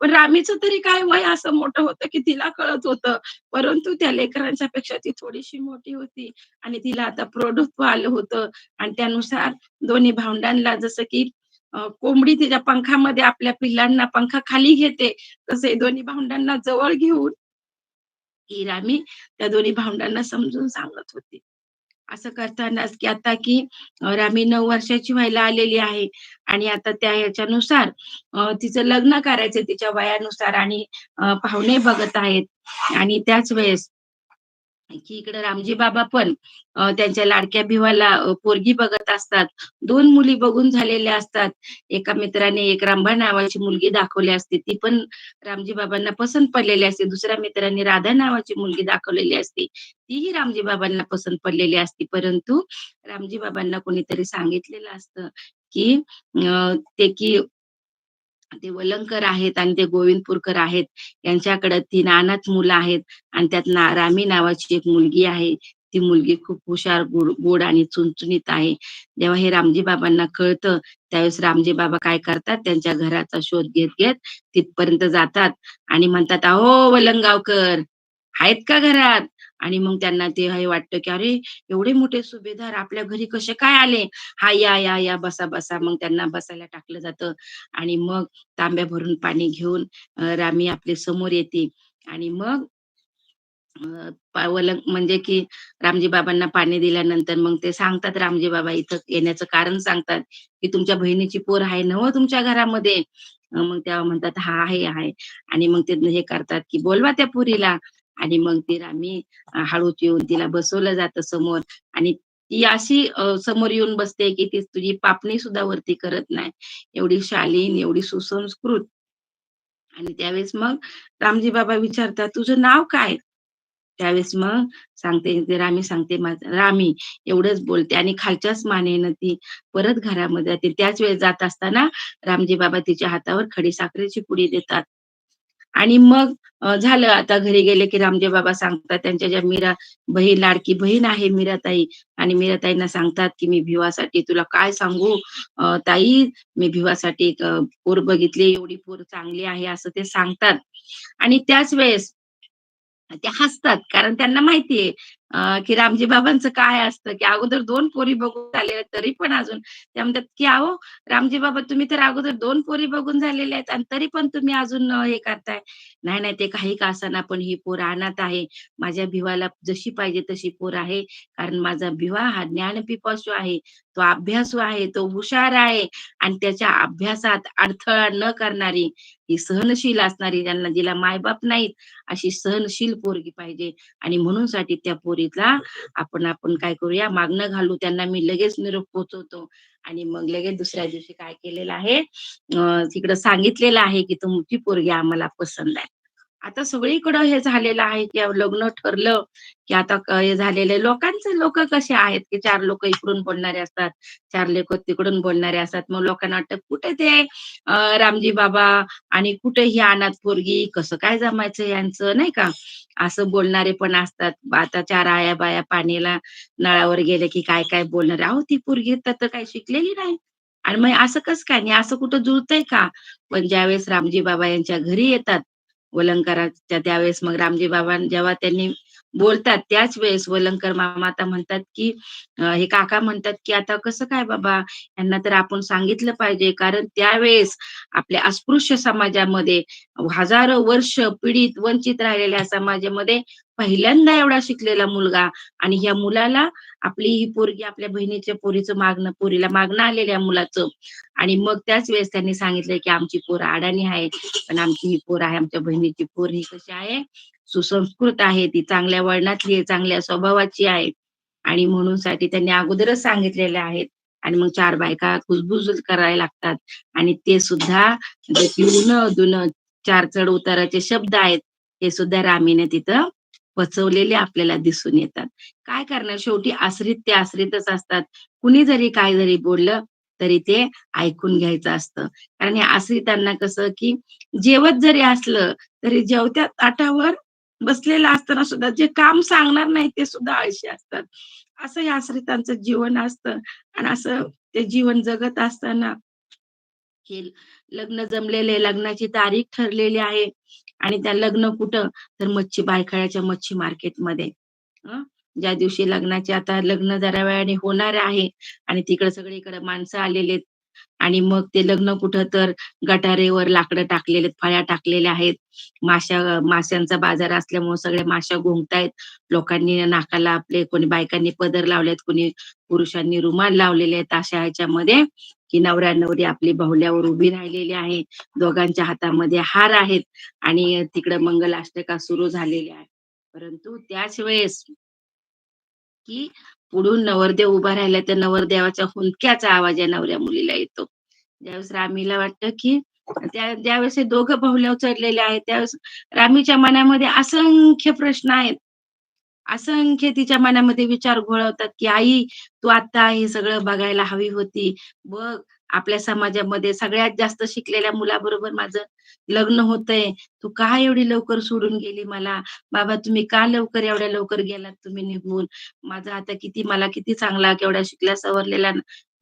पण रामीचं तरी काय वय असं मोठं होतं, की तिला कळत होतं. परंतु त्या लेकरांच्या पेक्षा ती थोडीशी मोठी होती आणि तिला आता प्रौढत्व आलं होतं आणि त्यानुसार दोन्ही भावंडांना जसं की कोंबडी तिच्या पंखामध्ये आपल्या पिल्लांना पंखाखाली घेते, तसे दोन्ही भावंडांना जवळ घेऊन ही रामी त्या दोन्ही भावंडांना समजून सांगत होती. असं करतानाच की आता की रामी 9 वर्षाची व्हायला आलेली आहे आणि आता त्या ह्याच्यानुसार तिचं लग्न करायचंय तिच्या वयानुसार आणि पाहुणे बघत आहेत आणि त्याच वेळेस की इकडे रामजी बाबा पण त्यांच्या लाडक्या भिवाला पोरगी बघत असतात. 2 मुली बघून झालेल्या असतात. एका मित्राने एक रंभा नावाची मुलगी दाखवली असते. ती पण रामजी बाबांना पसंत पडलेली असते. दुसऱ्या मित्राने राधा नावाची मुलगी दाखवलेली असते. तीही रामजी बाबांना पसंत पडलेली असते. परंतु रामजी बाबांना कोणीतरी सांगितलेलं असतं, की ते की ते वलंकर आहेत आणि ते गोविंदपूरकर आहेत. यांच्याकडे 3 अनाथ मुलं आहेत आणि त्यात रामी नावाची एक मुलगी आहे. ती मुलगी खूप हुशार, गोड गोड आणि चुणचुणीत आहे. जेव्हा हे रामजी बाबांना कळतं, त्यावेळेस रामजी बाबा काय करतात, त्यांच्या घराचा शोध घेत-घेत तिथपर्यंत जातात आणि म्हणतात, "अहो वलंगावकर, आहेत का घरात?" आणि मग त्यांना ते हे वाटतं, की "अरे, एवढे मोठे सुभेदार आपल्या घरी कसे काय आले? हां, या, या, या, बसा, बसा." मग त्यांना बसायला टाकलं जातं आणि मग तांब्या भरून पाणी घेऊन रामी आपल्या समोर येते आणि मग म्हणजे की रामजी बाबांना पाणी दिल्यानंतर मग ते सांगतात रामजी बाबा इथं येण्याचं कारण सांगतात, की "तुमच्या बहिणीची पोर आहे ना हो तुमच्या घरामध्ये?" मग तेव्हा म्हणतात, "हां, आहे, आहे." आणि मग ते हे करतात, की "बोलवा त्या पोरीला." आणि मग ती रामी हळूच येऊन तिला बसवलं जातं समोर आणि ती अशी समोर येऊन बसते, की ती तुझी पापणी सुद्धा वरती करत नाही. एवढी शालीन, एवढी सुसंस्कृत आणि त्यावेळेस मग रामजी बाबा विचारतात, "तुझं नाव काय?" त्यावेळेस मग सांगते, ते रामी सांगते, "माझं रामी." एवढंच बोलते आणि खालच्याच मानेनं ती परत घरामध्ये जाते. त्याच वेळेस जात असताना रामजी बाबा तिच्या हातावर खडी साखरेची पुडी देतात. आणि मग झालं आता घरी गेले, की रामदेव बाबा सांगतात त्यांच्या ज्या लाडकी बहीण आहे मीराताई आणि मीराताईंना सांगतात, की "मी भिवासाठी तुला काय सांगू ताई, मी भिवासाठी एक पोर बघितली, एवढी पोर चांगली आहे." असं ते सांगतात. आणि त्याच वेळेस ते हसतात. कारण त्यांना माहितीये की रामजी बाबांचं काय असतं, की अगोदर 2 पोरी बघून झालेल्या तरी पण अजून ते म्हणतात, की "अहो रामजी बाबा तुम्ही तर अगोदर 2 पोरी बघून झालेल्या आहेत आणि तरी पण तुम्ही अजून हे करताय." "नाही, नाही ते काही का असेना पण ही पोर अनाथ आहे. माझ्या भिवाला जशी पाहिजे तशी पोर आहे. कारण माझा भिवा हा ज्ञानपिपासू आहे. तो अभ्यासू आहे, तो हुशार आहे आणि त्याच्या अभ्यासात अडथळा न करणारी, ही सहनशील असणारी, ज्यांना जिला मायबाप नाहीत अशी सहनशील पोरगी पाहिजे आणि म्हणूनसाठी त्या पोरीला आपण काय करूया मागणं घालू. त्यांना मी लगेच निरोप पोहोचवतो आणि मग लगेच दुसऱ्या दिवशी काय केलेलं आहे तिकडं सांगितलेलं आहे, की तुमची पोरगी आम्हाला पसंत आहे. आता सगळीकडं हे झालेलं आहे, की लग्न ठरलं, की आता हे झालेलं लोकं कसे आहेत, की 4 लोकं इकडून बोलणारे असतात, 4 लोकं तिकडून बोलणारे असतात. मग लोकांना वाटतं कुठे ते रामजी बाबा आणि कुठे ही अनाथ पोरगी, कसं काय जमायचं यांचं, नाही का? असं बोलणारे पण असतात. आता 4 आया-बाया पाणीला नळावर गेले, की काय-काय बोलणारे. अहो, ती पोरगी तर काही शिकलेली नाही आणि मग असं कसं काय? आणि असं कुठं जुळतंय का? पण ज्यावेळेस रामजी बाबा यांच्या घरी येतात, वलंकराच्या त्यावेळेस मग रामजी बाबा जेव्हा त्यांनी बोलतात, त्याच वेळेस वलंकर मामा आता म्हणतात, की हे काका म्हणतात, की "आता कसं काय बाबा? यांना तर आपण सांगितलं पाहिजे." कारण त्यावेळेस आपल्या अस्पृश्य समाजामध्ये हजारो वर्ष पीडित, वंचित राहिलेल्या समाजामध्ये पहिल्यांदा एवढा शिकलेला मुलगा आणि ह्या मुलाला आपली ही पोरगी आपल्या बहिणीच्या पोरीला मागणं आलेल्या मुलाचं आणि मग त्याच वेळेस त्यांनी सांगितलं, की "आमची पोर अडाणी आहे, पण आमची ही पोर आहे, आमच्या बहिणीची पोर ही कशी आहे, सुसंस्कृत आहे, ती चांगल्या वळणातली आहे, चांगल्या स्वभावाची आहे." आणि म्हणूनसाठी त्यांनी अगोदरच सांगितलेले आहेत आणि मग 4 बायका कुजबुज करायला लागतात आणि ते सुद्धा म्हणजे की उनं-दुनं 4 चढ-उताराचे शब्द आहेत, हे सुद्धा रामीने तिथं पचवलेले आपल्याला दिसून येतात. काय करणार शेवटी आश्रित ते आश्रितच असतात. कुणी जरी काय जरी बोललं तरी ते ऐकून घ्यायचं असतं. कारण हे आश्रितांना कसं, की जेवत जरी असलं, तरी जेवत्या ताटावर बसलेलं असताना सुद्धा जे काम सांगणार नाही ते सुद्धा आळशी असतात. असं या आश्रितांचं जीवन असतं आणि असं ते जीवन जगत असताना हे लग्न जमलेले, लग्नाची तारीख ठरलेली आहे आणि त्या लग्न कुठं? तर बायखळ्याच्या मच्छी मार्केटमध्ये. हं. ज्या दिवशी लग्नाचे आता लग्न जरा वेळाने होणार आहे आणि तिकडे सगळीकडे माणसं आलेली आहेत आणि मग ते लग्न कुठं तर गटारेवर लाकडं टाकलेले आहेत, फळ्या टाकलेल्या आहेत. माश्यांचा बाजार असल्यामुळे सगळ्या माश्या घुंगतायत. लोकांनी नाकाला आपले कोणी बायकांनी पदर लावलेत, कोणी पुरुषांनी रुमाल लावलेले आहेत. अशा ह्याच्यामध्ये की नवरा-नवरी आपली बाहुल्यावर उभी राहिलेली आहे. दोघांच्या हातामध्ये हार आहेत आणि तिकडे मंगलाष्टका सुरू झालेली आहे. परंतु त्याच वेळेस की पुढून नवरदेव उभा राहिला तर नवरदेवाच्या हुंदक्याचा आवाज या नवऱ्या मुलीला येतो. ज्यावेळेस रामीला वाटतं की ज्यावेळेस हे दोघं बाहुल्यावर चढलेले आहेत, त्यावेळेस रामीच्या मनामध्ये असंख्य प्रश्न आहेत. असंख्य तिच्या मनामध्ये विचार घोळवतात, की "आई, तू आता हे सगळं बघायला हवी होती. बघ, आपल्या समाजामध्ये सगळ्यात जास्त शिकलेल्या मुलाबरोबर माझं लग्न होतंय. तू का एवढी लवकर सोडून गेली मला? बाबा, तुम्ही का लवकर एवढ्या लवकर गेलात तुम्ही निघून? माझा आता मला किती चांगला केवढा शिकला सवरलेला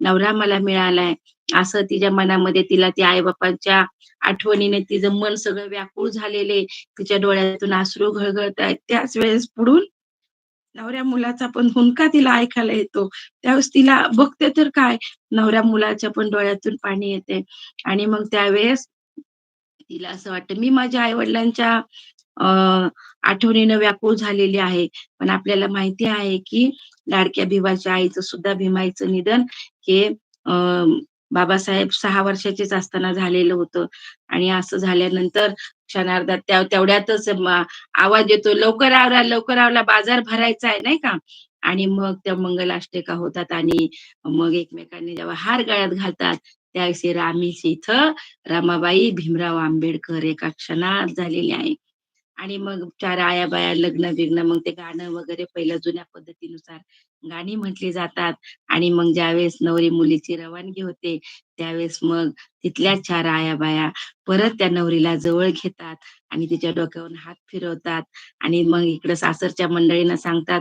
नवरा मला मिळालाय." असं तिच्या मनामध्ये तिला ती आई-बापांच्या आठवणीने तिचं मन सगळं व्याकुळ झालेले. तिच्या डोळ्यातून अश्रू गळगळतायत. त्याच वेळेस पुढून नवऱ्या मुलाचा पण हुंदका तिला ऐकायला येतो. त्यावेळेस तिला बघते तर काय, नवऱ्या मुलाच्या पण डोळ्यातून पाणी येते आणि मग त्यावेळेस तिला असं वाटतं, मी माझ्या आई-वडिलांच्या अ, आठवणीनं व्याकुळ झालेली आहे. पण आपल्याला माहिती आहे, की लाडक्या भिवाच्या आईचं सुद्धा भीमाईचं निधन हे अ, बाबासाहेब 6 वर्षाचेच असताना झालेलं होतं आणि असं झाल्यानंतर क्षणार्धात तेवढ्यातच आवाज येतो, "लवकर आवरा, लवकर आवरा, बाजार भरायचा आहे." नाही का? आणि मग त्या मंगलाष्टका होतात आणि मग एकमेकांनी जेव्हा हार गळ्यात घालतात, त्यावेळेस रामीची इथं रमाबाई भीमराव आंबेडकर एका क्षणात झालेली आहे. आणि मग 4 आया-बाया, लग्न-बिग्न मग ते गाणं वगैरे पहिलं जुन्या पद्धतीनुसार गाणी म्हटली जातात आणि मग ज्यावेळेस नवरी-मुलीची रवानगी होते, त्यावेळेस मग तिथल्याच 4 आया-बाया परत त्या नवरीला जवळ घेतात आणि तिच्या डोक्यावरून हात फिरवतात आणि मग इकडं सासरच्या मंडळींना सांगतात,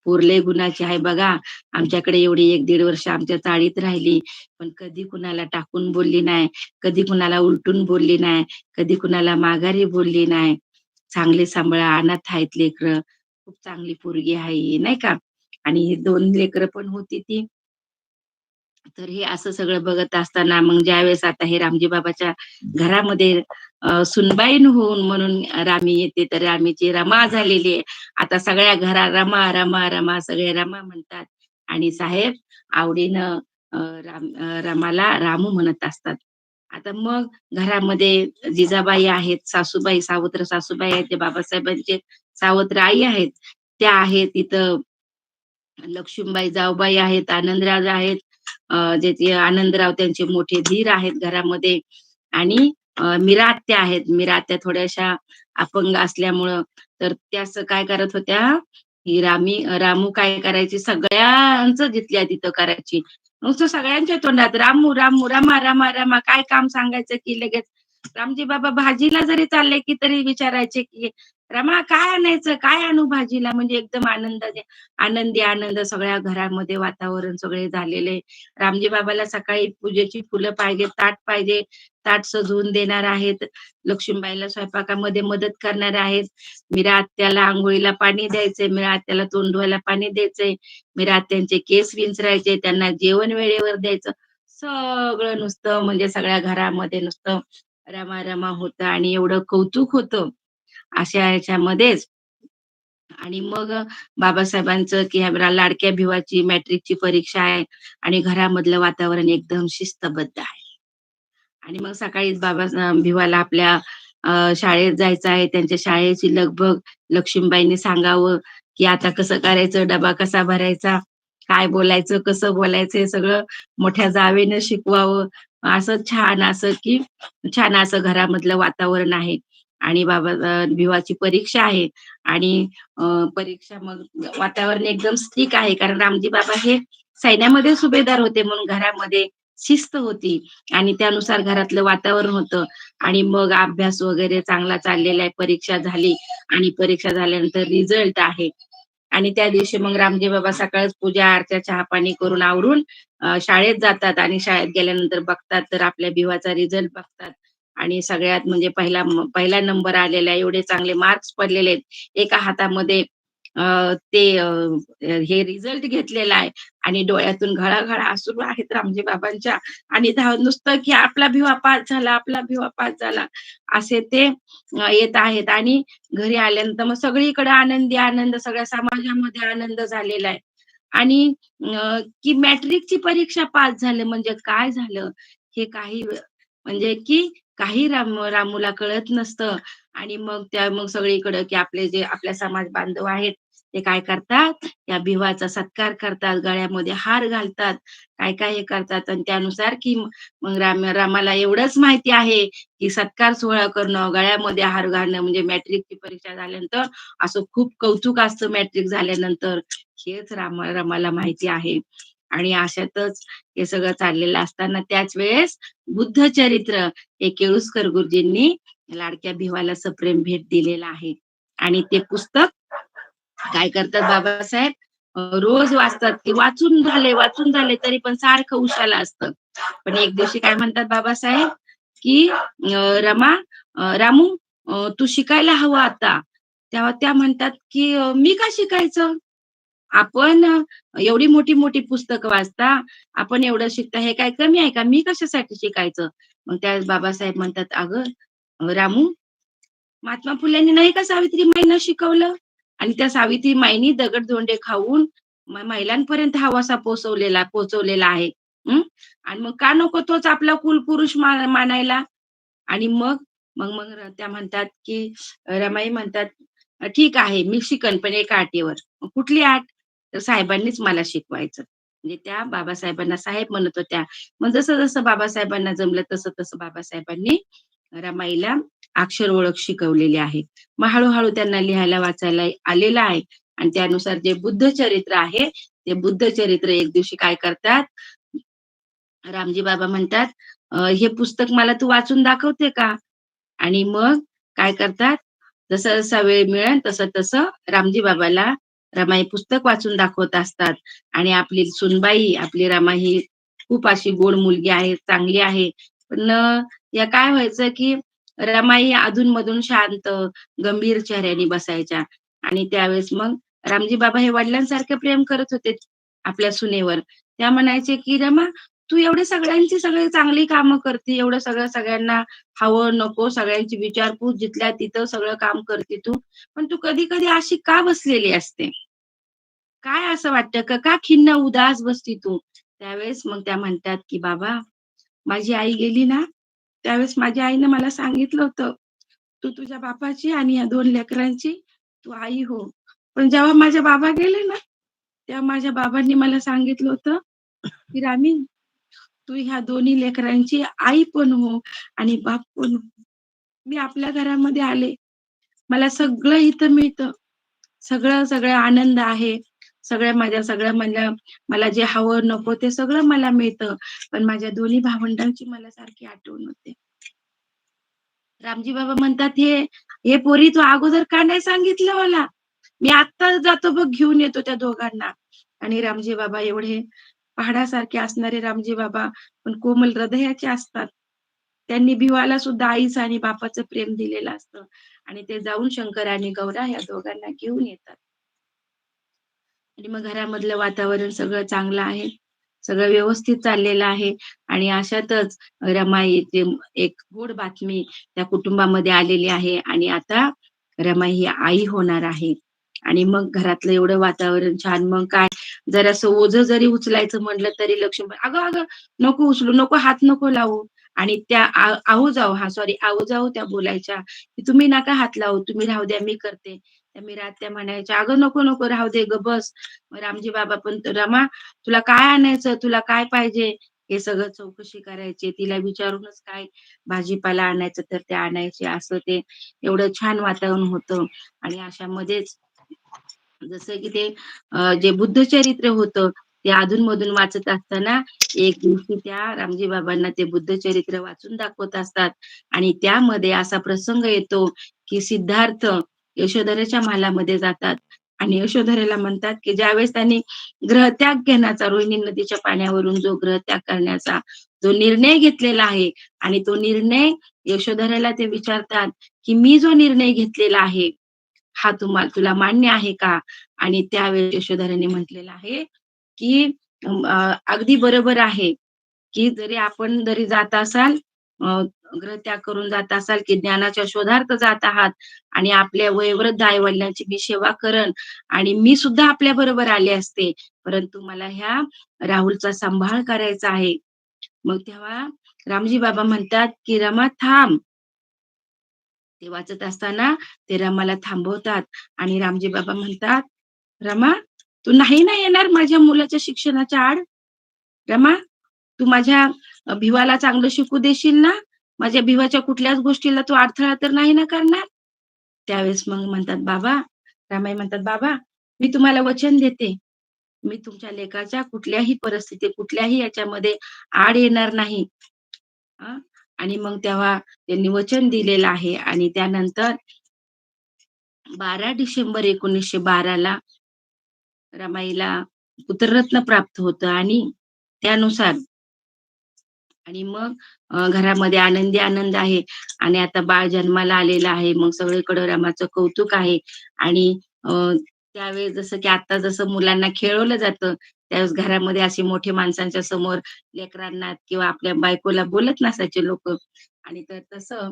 "पोर गुणाची आहे बघा. आमच्याकडे एवढी 1-1.5 वर्ष आमच्या चाळीत राहिली, पण कधी कुणाला टाकून बोलली नाही, कधी कुणाला उलटून बोलली नाही, कधी कुणाला माघारी बोलली नाही. चांगले सांभाळा, अनाथ आहेत लेकरं. खूप चांगली पोरगी आहे ही." नाही का? आणि ही 2 लेकरं पण होती ती. तर हे असं सगळं बघत असताना मग ज्यावेळेस आता हे रामजी बाबाच्या घरामध्ये सुनबाईन होऊन म्हणून रामी येते, तर रामीची रमा झालेली आहे. आता सगळ्या घरात रमा, रमा, रमा सगळे रमा म्हणतात आणि साहेब आवडीनं रमाला रामू म्हणत असतात. आता मग घरामध्ये जिजाबाई आहेत, सासूबाई, सावत्र सासूबाई आहेत, ते बाबासाहेबांचे सावत्र आई आहेत. त्या आहेत. इथं लक्ष्मीबाई जाऊबाई आहेत, आनंदराज आहेत. जे ते आनंदराव त्यांचे मोठे धीर आहेत घरामध्ये आणि मीरा आत्या आहेत. मीरा आत्या थोड्याशा अपंग असल्यामुळं तर त्या असं काय करत होत्या, ही रामू काय करायची सगळ्यांचं जिथल्या तिथं करायची. नुसतं सगळ्यांच्या तोंडात रामू, रामू, रमा, रमा, रमा काय काम सांगायचं की लगेच रामजी बाबा भाजीला जरी चालले की तरी विचारायचे की "रमा काय आणायचं? काय आणू भाजीला?" म्हणजे एकदम आनंदी आनंद सगळ्या घरामध्ये वातावरण सगळे झालेले. रामजी बाबाला सकाळी पूजेची फुलं पाहिजे, ताट पाहिजे, ताट सजवून देणार आहेत. लक्ष्मीबाईला स्वयंपाकामध्ये मदत करणार आहेत. मीरा आत्याला अंघोळीला पाणी द्यायचंय, मीरा आत्याला तोंड धुवायला पाणी द्यायचंय, मीरा आत्यांचे केस विंचरायचे, त्यांना जेवण वेळेवर द्यायचं. सगळं नुसतं म्हणजे सगळ्या घरामध्ये नुसतं रमा-रमा होतं आणि एवढं कौतुक होतं. अशा ह्याच्यामध्येच आणि मग बाबासाहेबांचं की ह्या लाडक्या भिवाची मॅट्रिकची परीक्षा आहे आणि घरामधलं वातावरण एकदम शिस्तबद्ध आहे. आणि मग सकाळीच भिवाला आपल्या शाळेत जायचं आहे. त्यांच्या शाळेची लगबग लक्ष्मीबाईंनी सांगावं, की आता कसं करायचं, डबा कसा भरायचा, काय बोलायचं, कसं बोलायचं हे सगळं मोठ्या जावेनं शिकवावं. असं छान असं की छान असं घरामधलं वातावरण आहे. आणि भिवाची परीक्षा आहे आणि परीक्षा मग वातावरण एकदम स्टिक आहे. कारण रामजी बाबा हे सैन्यामध्ये सुभेदार होते म्हणून घरामध्ये शिस्त होती आणि त्यानुसार घरातलं वातावरण होतं आणि मग अभ्यास वगैरे चांगला चाललेला आहे. परीक्षा झाली आणि परीक्षा झाल्यानंतर रिझल्ट आहे आणि त्या दिवशी मग रामजी बाबा सकाळच पूजा अर्चा, चहा-पाणी करून आवरून शाळेत जातात आणि शाळेत गेल्यानंतर बघतात तर आपल्या बिवाचा रिझल्ट बघतात आणि सगळ्यात म्हणजे पहिला नंबर आलेला आहे. एवढे चांगले मार्क्स पडलेले आहेत. एका हातामध्ये ते हे रिझल्ट घेतलेला आहे आणि डोळ्यातून घळा-घळा अश्रू आहेत रामजी बाबांच्या आणि नुसतं की आपला भिवा पास झाला, आपला भिवा पास झाला असे ते येत आहेत आणि घरी आल्यानंतर मग सगळीकडे आनंदी आनंद, सगळ्या समाजामध्ये आनंद झालेला आहे आणि की मॅट्रिकची परीक्षा पास झालं म्हणजे काय झालं हे काही म्हणजे की काही रामूला कळत नसतं आणि मग सगळीकडे की आपले जे आपल्या समाज बांधव आहेत ते काय करतात, त्या भिवाचा सत्कार करतात, गळ्यामध्ये हार घालतात, काय-काय हे करतात आणि त्यानुसार की मग रामाला एवढंच माहिती आहे, की सत्कार सोहळा करणं, गळ्यामध्ये हार घालणं म्हणजे मॅट्रिकची परीक्षा झाल्यानंतर असं खूप कौतुक असतं मॅट्रिक झाल्यानंतर. हेच रामाला माहिती आहे. आणि अशातच हे सगळं चाललेलं असताना त्याच वेळेस बुद्ध चरित्र हे केळुस्कर गुरुजींनी लाडक्या भिवाला सप्रेम भेट दिलेलं आहे. आणि ते पुस्तक काय करतात बाबासाहेब रोज वाचतात, की वाचून झाले तरी पण सारखं उशाला असतं. पण एक दिवशी काय म्हणतात बाबासाहेब, की रमा रामू तू शिकायला हवं आता. तेव्हा त्या म्हणतात, की "मी का शिकायचं? आपण एवढी मोठी-मोठी पुस्तकं वाचता, आपण एवढं शिकता, हे काय कमी आहे का? मी कशासाठी शिकायचं?" मग त्यावेळेस बाबासाहेब म्हणतात, "अगं रामू, महात्मा फुलेंनी नाही का सावित्रीमाईंना शिकवलं? आणि त्या सावित्रीमाईंनी दगड-धोंडे खाऊन महिलांपर्यंत हा वसा पोहोचवलेला आहे. हं. आणि मग का नको तोच आपला कुलपुरुष मानायला?" आणि मग मग मग त्या म्हणतात, की रमाई म्हणतात, ठीक आहे, मी शिकन पण एका अटीवर." "मग कुठली अट?" तर साहेबांनीच मला शिकवायचं. म्हणजे त्या बाबासाहेबांना साहेब म्हणत होत्या. मग जसं-जसं बाबासाहेबांना जमलं तसं-तसं बाबासाहेबांनी रमाईला अक्षर ओळख शिकवलेली आहे. मग हळू त्यांना लिहायला वाचायला आलेलं आहे आणि त्यानुसार जे बुद्ध चरित्र आहे, ते बुद्ध चरित्र एक दिवशी काय करतात, रामजी बाबा म्हणतात, "हे पुस्तक मला तू वाचून दाखवते का?" आणि मग काय करतात, जसा-जसा वेळ मिळेल तसं-तसं रामजी बाबाला रमाई पुस्तक वाचून दाखवत असतात आणि आपली सूनबाई, आपली रमा ही खूप अशी गोड मुलगी आहे, चांगली आहे. पण या काय व्हायचं, की रमाई अधून-मधून शांत, गंभीर चेहऱ्याने बसायच्या आणि त्यावेळेस मग रामजी बाबा हे वडिलांसारखे प्रेम करत होते आपल्या सुनेवर. त्या म्हणायचे, की "रमा, तू एवढे सगळ्यांची सगळी चांगली कामं करते, एवढं सगळं सगळ्यांना हवं, नको सगळ्यांची विचारपूस जिथल्या तिथं सगळं काम करते तू. पण तू कधी-कधी अशी का बसलेली असते? काय असं वाटतं का? का खिन्न उदास बसती तू?" त्यावेळेस मग त्या म्हणतात, की "बाबा, माझी आई गेली ना, त्यावेळेस माझ्या आईनं मला सांगितलं होतं, तू तुझ्या बापाची आणि या 2 लेकरांची तू आई हो. पण जेव्हा माझे बाबा गेले ना, तेव्हा माझ्या बाबांनी मला सांगितलं होतं, की रामी, तू ह्या दोन्ही लेकरांची आई पण हो आणि बाप पण हो. मी आपल्या घरामध्ये आले. मला सगळं इथं मिळतं. सगळं आनंद आहे. सगळ्या मला जे हवं नको ते सगळं मला मिळतं. पण माझ्या दोन्ही भावंडांची मला सारखी आठवण होते." रामजी बाबा म्हणतात, "हे पोरी तू अगोदर का नाही सांगितलं मला? मी आत्ताच जातो बघ घेऊन येतो त्या दोघांना." आणि रामजी बाबा एवढे पहाडासारखे असणारे रामजी बाबा पण कोमल हृदयाचे असतात. त्यांनी भिवाला सुद्धा आईचं आणि बापाचं प्रेम दिलेलं असतं आणि ते जाऊन शंकर आणि गौरा या दोघांना घेऊन येतात. आणि मग घरामधलं वातावरण सगळं चांगलं आहे. सगळं व्यवस्थित चाललेलं आहे आणि अशातच रमाईची एक गोड बातमी त्या कुटुंबामध्ये आलेली आहे आणि आता रमाई ही आई होणार आहे. आणि मग घरातलं एवढं वातावरण छान. मग काय जरासं ओझं जरी उचलायचं म्हटलं तरी लक्ष्मी, "अगं, अगं, नको उचलू, नको हात नको लावू." आणि त्या आऊजाऊ सॉरी आऊजाऊ त्या बोलायच्या, की "तुम्ही नका हात लावू, तुम्ही राहू द्या, मी करते." त्या मीरा आत्या म्हणायच्या, "अगं, नको, नको, राहू दे, गप्प बस." मग रामजी बाबा पण, "रमा, तुला काय आणायचं? तुला काय पाहिजे?" हे सगळं चौकशी करायची. तिला विचारूनच काय भाजीपाला आणायचं तर ते आणायचे. असं ते एवढं छान वातावरण होतं आणि अशामध्येच जसं की ते जे बुद्धचरित्र होतं, ते अधून-मधून वाचत असताना एक दिवशी त्या रामजी बाबांना ते बुद्धचरित्र वाचून दाखवत असतात आणि त्यामध्ये असा प्रसंग येतो, की सिद्धार्थ यशोधरेच्या महालामध्ये जातात आणि यशोधरेला म्हणतात, की ज्यावेळेस त्यांनी ग्रहत्याग घेण्याचा रोहिणी नदीच्या पाण्यावरून जो ग्रहत्याग करण्याचा जो निर्णय घेतलेला आहे आणि तो निर्णय यशोधरेला ते विचारतात, की "मी जो निर्णय घेतलेला आहे, हा तुला मान्य आहे का?" आणि त्यावेळेस यशोधराने म्हटलेलं आहे, की "अगदी बरोबर आहे, की जरी आपण जात असाल अ, गृहत्याग करून जात असाल, की ज्ञानाच्या शोधार्थ जात आहात आणि आपल्या वयोवृद्ध आई-वडिलांची मी सेवा करेन आणि मी सुद्धा आपल्याबरोबर आले असते. परंतु मला ह्या राहुलचा सांभाळ करायचा आहे." मग तेव्हा रामजी बाबा म्हणतात, की "रमा थांब." ते वाचत असताना ते रमाला थांबवतात आणि रामजी बाबा म्हणतात, "रमा, तू नाही ना येणार माझ्या मुलाच्या शिक्षणाच्या आड? रमा, तू माझ्या भिवाला चांगलं शिकू देशील ना? माझ्या भिवाच्या कुठल्याच गोष्टीला तू अडथळा तर नाही ना करणार?" त्यावेळेस मग म्हणतात, "बाबा." रमाई म्हणतात, "बाबा, मी तुम्हाला वचन देते. मी तुमच्या लेकाच्या कुठल्याही परिस्थितीत, कुठल्याही याच्यामध्ये आड येणार नाही." हां. आणि मग तेव्हा त्यांनी वचन दिलेलं आहे आणि त्यानंतर 12 डिसेंबर 1912 ला रमाईला पुत्ररत्न प्राप्त होतं आणि त्यानुसार आणि मग घरामध्ये आनंदी आनंद आहे आणि आता बाळ जन्माला आलेलं आहे. मग सगळीकडे रामाचं कौतुक आहे आणि त्यावेळेस जसं की आता जसं मुलांना खेळवलं जातं, त्यावेळेस घरामध्ये असे मोठे माणसांच्या समोर लेकरांना किंवा आपल्या बायकोला बोलत नसायचे लोकं आणि तर तसं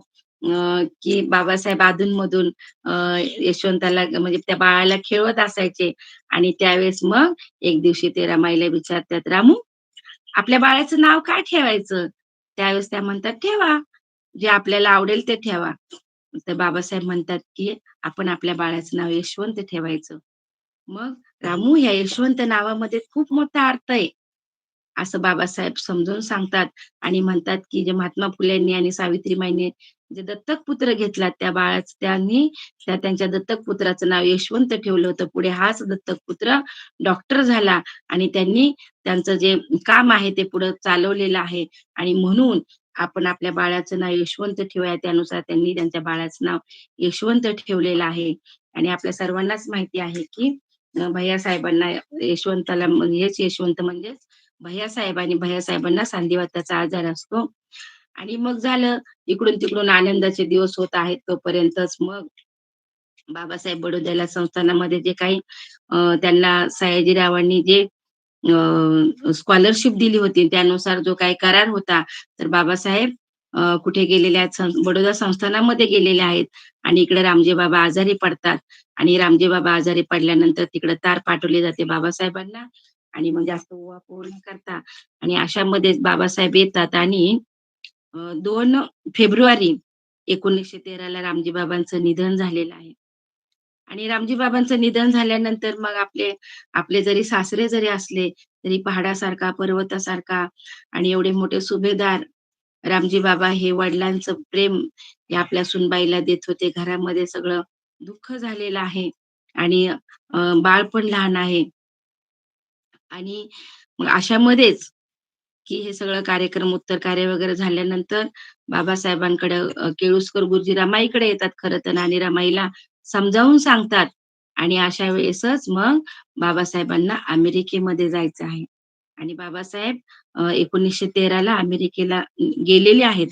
की बाबासाहेब अधून-मधून अ, यशवंताला म्हणजे त्या बाळाला खेळवत असायचे आणि त्यावेळेस मग एक दिवशी ते रमाईला विचारतात, "रामू, आपल्या बाळाचं नाव काय ठेवायचं?" त्यावेळेस त्या म्हणतात, "ठेवा. जे आपल्याला आवडेल ते ठेवा." तर बाबासाहेब म्हणतात, की "आपण आपल्या बाळाचं नाव यशवंत ठेवायचं." मग रामू या यशवंत नावामध्ये खूप मोठा अर्थ आहे. असं बाबासाहेब समजावून सांगतात आणि म्हणतात, की जे महात्मा फुलेंनी आणि सावित्रीबाईंनी जे दत्तक पुत्र घेतला त्या बाळाचं त्यांनी त्यांच्या दत्तक पुत्राचं नाव यशवंत ठेवलं होतं. पुढे हाच दत्तक पुत्र डॉक्टर झाला आणि त्यांनी त्यांचं जे काम आहे ते पुढे चालवलेलं आहे आणि म्हणून आपण आपल्या बाळाचं नाव यशवंत ठेवूया. त्यानुसार त्यांनी त्यांच्या बाळाचं नाव यशवंत ठेवलेलं आहे आणि आपल्या सर्वांनाच माहिती आहे, की भैय्यासाहेबांना यशवंताला हेच यशवंत म्हणजेच भैय्यासाहेब आणि भैय्यासाहेबांना सांधिवाताचा आजार असतो. आणि मग झालं इकडून-तिकडून आनंदाचे दिवस होत आहेत तोपर्यंतच मग बाबासाहेब बडोद्याला संस्थानामध्ये जे काही त्यांना सयाजीरावांनी जे स्कॉलरशिप दिली होती त्यानुसार जो काही करार होता, तर बाबासाहेब कुठे गेलेले आहेत बडोदा संस्थानामध्ये गेलेले आहेत आणि इकडे रामजी बाबा आजारी पडतात आणि रामजी बाबा आजारी पडल्यानंतर तिकडे तार पाठवली जाते बाबासाहेबांना आणि मग जास्त ओवापोर न करता आणि अशामध्येच बाबासाहेब येतात आणि 2 फेब्रुवारी 1913 ला रामजी बाबांचं निधन झालेलं आहे. आणि रामजी बाबांचं निधन झाल्यानंतर मग आपले जरी सासरे जरी असले, तरी पहाडासारखा, पर्वतासारखा आणि एवढे मोठे सुभेदार रामजी बाबा हे वडिलांचं प्रेम हे आपल्या सुनबाईला देत होते. घरामध्ये सगळं दुःख झालेलं आहे आणि बाळ पण लहान आहे आणि मग अशामध्येच की हे सगळं कार्यक्रम, उत्तर कार्य वगैरे झाल्यानंतर बाबासाहेबांकडे केळुस्कर गुरुजी रमाईकडे येतात खरं तर आणि रमाईला समजावून सांगतात आणि अशा वेळेसच मग बाबासाहेबांना अमेरिकेमध्ये जायचं आहे आणि बाबासाहेब 1913 ला अमेरिकेला गेलेले आहेत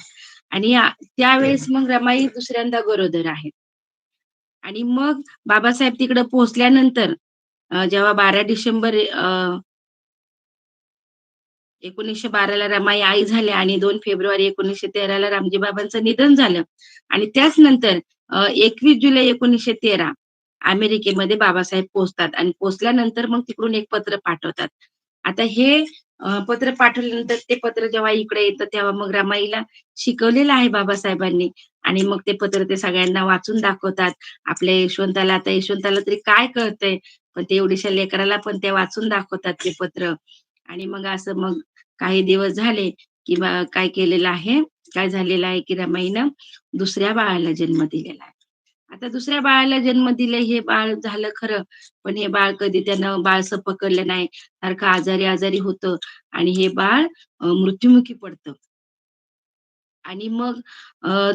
आणि त्यावेळेस मग रमाई दुसऱ्यांदा गरोदर आहेत आणि मग बाबासाहेब तिकडे पोहोचल्यानंतर जेव्हा 12 डिसेंबर 1912 ला रमाई आई झाल्या आणि 2 फेब्रुवारी 1913 ला रामजी बाबांचं निधन झालं आणि त्याच नंतर 21 जुलै 1913 अमेरिकेमध्ये बाबासाहेब पोहोचतात आणि पोहोचल्यानंतर मग तिकडून एक पत्र पाठवतात. आता हे पत्र पाठवल्यानंतर ते पत्र जेव्हा इकडे येतं तेव्हा मग रमाईला शिकवलेलं आहे बाबासाहेबांनी आणि मग ते पत्र ते सगळ्यांना वाचून दाखवतात. आपल्या यशवंताला आता यशवंताला तरी काय कळतंय, पण ते एवढ्याशा लेकराला पण ते वाचून दाखवतात ते पत्र आणि मग असं मग काही दिवस झाले, की काय केलेलं आहे, काय झालेलं आहे, की रमाईनं दुसऱ्या बाळाला जन्म दिलेला आहे. आता दुसऱ्या बाळाला जन्म दिले, हे बाळ झालं खरं, पण हे बाळ कधी त्यानं बाळसं पकडलं नाही. सारखं आजारी-आजारी होतं आणि हे बाळ मृत्युमुखी पडतं. आणि मग अ,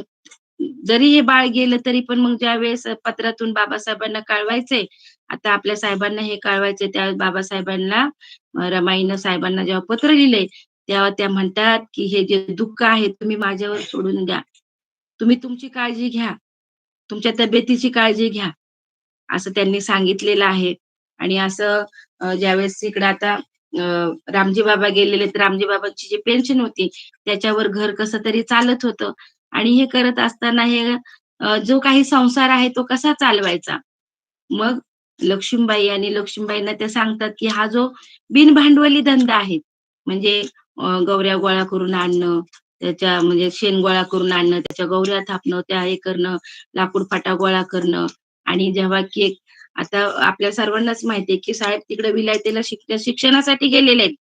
जरी हे बाळ गेलं तरी पण मग ज्यावेळेस पत्रातून बाबासाहेबांना कळवायचंय, आता आपल्या साहेबांना हे कळवायचंय, त्यावेळेस बाबासाहेबांना रमाईनं साहेबांना जेव्हा पत्र लिहिलंय, तेव्हा त्या म्हणतात, की "हे जे दुःख आहे तुम्ही माझ्यावर सोडून द्या. तुम्ही तुमची काळजी घ्या. तुमच्या तब्येतीची काळजी घ्या." असं त्यांनी सांगितलेलं आहे. आणि असं ज्यावेळेस इकडं आता अ, रामजी बाबा गेलेले, तर रामजी बाबांची जी पेन्शन होती, त्याच्यावर घर कसं तरी चालत होतं. आणि हे करत असताना हे जो काही संसार आहे तो कसा चालवायचा? मग लक्ष्मीबाई आणि लक्ष्मीबाईंना ते सांगतात, की हा जो बिनभांडवली धंदा आहे, म्हणजे गवऱ्या गोळा करून आणणं, त्याच्या म्हणजे शेण गोळा करून आणणं, त्याच्या गवऱ्या थापणं, त्या हे करणं, लाकूड फाटा गोळा करणं आणि जेव्हा केक आता आपल्या सर्वांनाच माहिती आहे, की साहेब तिकडे विलायतेला शिक्षणासाठी गेलेले आहेत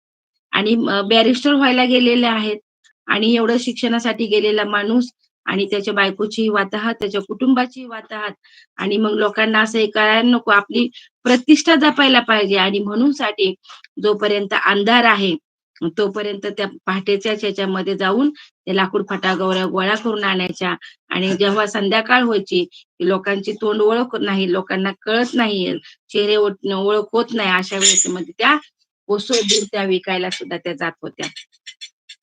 आणि बॅरिस्टर व्हायला गेलेले आहेत आणि एवढं शिक्षणासाठी गेलेला माणूस आणि त्याच्या बायकोची वाताहत, त्याच्या कुटुंबाची वाताहत आणि मग लोकांना असं हे कळायला नको, आपली प्रतिष्ठा जपायला पाहिजे आणि म्हणून साठी जोपर्यंत अंधार आहे, तोपर्यंत त्या पहाटेच्याच ह्याच्यामध्ये जाऊन ते लाकूड फाटा, गवऱ्या गोळा करून आणायच्या आणि जेव्हा संध्याकाळ व्हायची, लोकांची तोंड ओळख नाही, लोकांना कळत नाहीये, चेहरे ओळख होत नाही, अशा वेळेसमध्ये त्या कोसो दूर त्या विकायला सुद्धा त्या जात होत्या.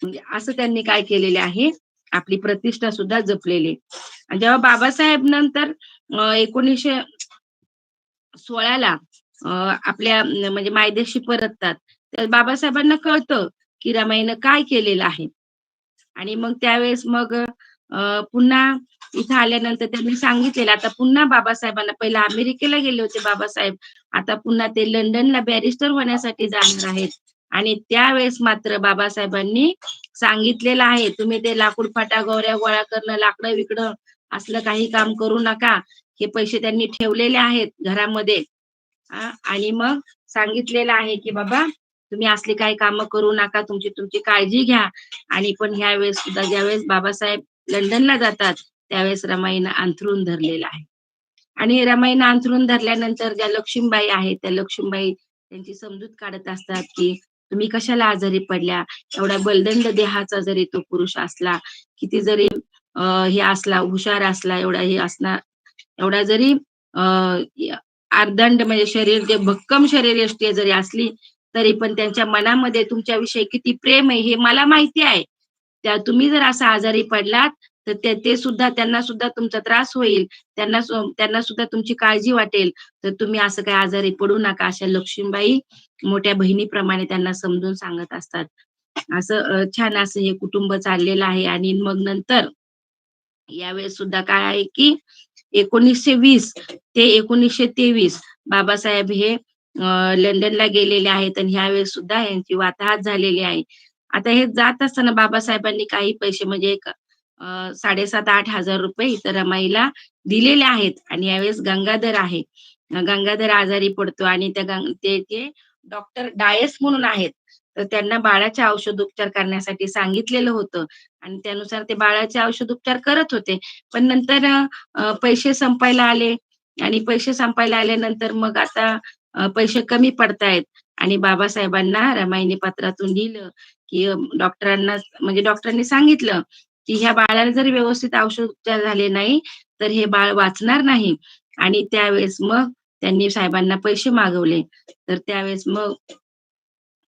म्हणजे असं त्यांनी काय केलेले आहे, आपली प्रतिष्ठा सुद्धा जपलेली आहे. आणि जेव्हा बाबासाहेब नंतर 1916 ला आपल्या म्हणजे मायदेशी परततात. तर बाबासाहेबांना कळतं, की रमाईनं काय केलेलं आहे. आणि मग त्यावेळेस मग पुन्हा इथं आल्यानंतर त्यांनी सांगितलेलं आता पुन्हा बाबासाहेबांना पहिला अमेरिकेला गेले होते बाबासाहेब. आता पुन्हा ते लंडनला बॅरिस्टर होण्यासाठी जाणार आहेत. आणि त्यावेळेस मात्र बाबासाहेबांनी सांगितलेलं आहे, तुम्ही ते लाकूड फाटा, गवऱ्या गोळा करणं, लाकडं-बिकडं असलं काही काम करू नका. हे पैसे त्यांनी ठेवलेले आहेत घरामध्ये. आणि मग सांगितलेलं आहे, की बाबा तुम्ही असली काही कामं करू नका. तुमची तुमची काळजी घ्या. आणि पण ह्यावेळेस सुद्धा ज्यावेळेस बाबासाहेब लंडनला जातात, त्यावेळेस रमाईनं अंथरूण धरलेलं आहे. आणि रमाईनं अंथरूण धरल्यानंतर ज्या लक्ष्मीबाई आहेत, त्या लक्ष्मीबाई त्यांची समजूत काढत असतात, की तुम्ही कशाला आजारी पडल्या? एवढा बलदंड देहाचा जरी तो पुरुष असला, किती जरी हे असला, हुशार असला, एवढा हे असला, एवढा जरी अ, य आर्दंड म्हणजे शरीर जे भक्कम शरीरयष्टी जरी असली, तरी पण त्यांच्या मनामध्ये तुमच्याविषयी किती प्रेम आहे हे मला माहिती आहे. तुम्ही जर असं आजारी पडलात, तर ते सुद्धा त्यांना सुद्धा तुमचा त्रास होईल. त्यांना सुद्धा तुमची काळजी वाटेल. तर तुम्ही असं काही आजारी पडू नका. अशा लक्ष्मीबाई मोठ्या बहिणीप्रमाणे त्यांना समजून सांगत असतात. असं छान असं हे कुटुंब चाललेलं आहे आणि मग नंतर यावेळेस सुद्धा काय आहे, की 1920 ते 1923 बाबासाहेब हे लंडनला गेलेले आहेत आणि ह्यावेळेस सुद्धा यांची वाताहत झालेली आहे. आता हे जात असताना बाबासाहेबांनी काही पैसे म्हणजे एक 7,500-8,000 इतर रमाईला दिलेले आहेत आणि यावेळेस गंगाधर आहे. गंगाधर आजारी पडतो आणि ते डॉक्टर डायस म्हणून आहेत. तर त्यांना बाळाचे औषधोपचार करण्यासाठी सांगितलेलं होतं आणि त्यानुसार ते बाळाचे औषधोपचार करत होते. पण नंतर पैसे संपायला आले आणि पैसे संपायला आल्यानंतर मग आता पैसे कमी पडतायत आणि बाबासाहेबांना रमाईने पत्रातून लिहिलं, की डॉक्टरांना म्हणजे डॉक्टरांनी सांगितलं, की ह्या बाळाला जर व्यवस्थित औषधोपचार झाले नाही, तर हे बाळ वाचणार नाही. आणि त्यावेळेस मग त्यांनी साहेबांना पैसे मागवले. तर त्यावेळेस मग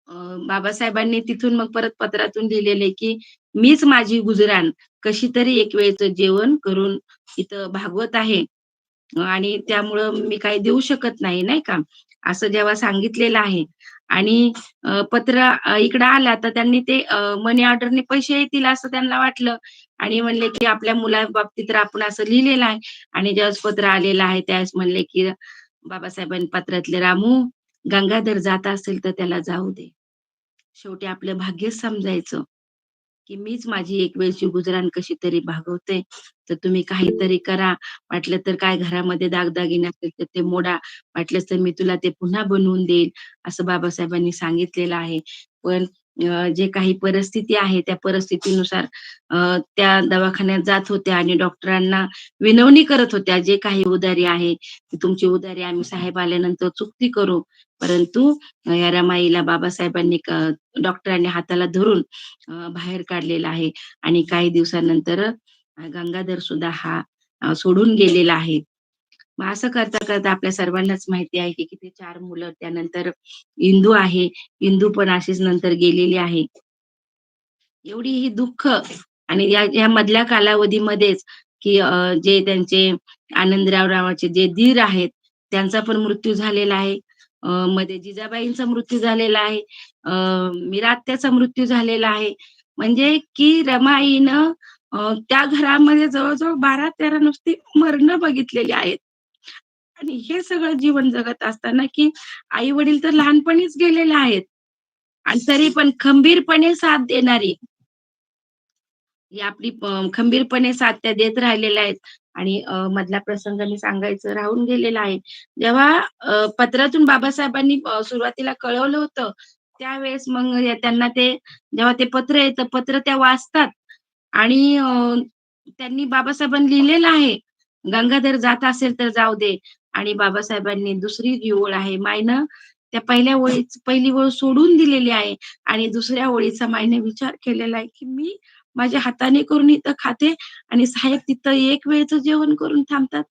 अ, बाबासाहेबांनी तिथून मग परत पत्रातून लिहिलेले, की मीच माझी गुजराण कशी तरी एक वेळचं जेवण करून इथं भागवत आहे. आणि त्यामुळं मी काही देऊ शकत नाही, नाही का? असं जेव्हा सांगितलेलं आहे आणि पत्र इकडं आलं तर त्यांनी ते मनी ऑर्डरने पैसे येतील असं त्यांना वाटलं आणि म्हणले, की आपल्या मुलाबाबतीत तर आपण असं लिहिलेलं आहे आणि ज्यावेळेस पत्र आलेलं आहे त्यावेळेस म्हणले, की बाबासाहेबांनी पत्रातले, "रामू, गंगाधर जात असेल तर त्याला जाऊ दे." शेवटी आपलं भाग्यच समजायचं, की मीच माझी एक वेळची गुजराण कशी तरी भागवते. तर तुम्ही काहीतरी करा. वाटलं तर काय घरामध्ये दागदागिने असतील तर ते मोडा. वाटलंच तर मी तुला ते पुन्हा बनवून देईल, असं बाबासाहेबांनी सांगितलेलं आहे. पण जे काही परिस्थिती आहे त्या परिस्थितीनुसार त्या दवाखान्यात जात होत्या आणि डॉक्टरांना विनवणी करत होत्या, जे काही उधारी आहे, ती तुमची उधारी आम्ही साहेब आल्यानंतर चुकती करू. परंतु या रमाईला बाबासाहेबांनी डॉक्टरांनी हाताला धरून बाहेर काढलेलं आहे आणि काही दिवसानंतर गंगाधर सुद्धा हा सोडून गेलेला आहे. मग असं करता-करता आपल्या सर्वांनाच माहिती आहे, की किती 4 मुलं त्यानंतर इंदू आहे. इंदू पण अशीच नंतर गेलेली आहे. एवढी ही दुःख आणि या मधल्या कालावधीमध्येच, की जे त्यांचे आनंदराव रावाचे जे दीर आहेत, त्यांचा पण मृत्यू झालेला आहे. मध्ये जिजाबाईंचा मृत्यू झालेला आहे. मीरा आत्याचा मृत्यू झालेला आहे. म्हणजे की रमाईनं त्या घरामध्ये जवळ-जवळ 12-13 नुसती मरणं बघितलेली आहेत. आणि हे सगळं जीवन जगत असताना, की आई-वडील तर लहानपणीच गेलेले आहेत आणि तरी पण खंबीरपणे साथ देणारी ही आपली खंबीरपणे साथ त्या देत राहिलेल्या आहेत आणि मधला प्रसंग मी सांगायचं राहून गेलेला आहे. जेव्हा पत्रातून बाबासाहेबांनी सुरुवातीला कळवलं होतं, त्यावेळेस मग त्यांना ते जेव्हा ते पत्र येतं, पत्र त्या वाचतात आणि त्यांनी बाबासाहेबांनी लिहिलेलं आहे, "गंगाधर जात असेल तर जाऊ दे." आणि बाबासाहेबांनी दुसरी जी ओळ आहे, मायनं त्या पहिल्या ओळीची पहिली ओळ सोडून दिलेली आहे आणि दुसऱ्या ओळीचा मायने विचार केलेला आहे, की मी माझ्या हाताने करून इथं खाते आणि साहेब तिथं एक वेळचं जेवण करून थांबतात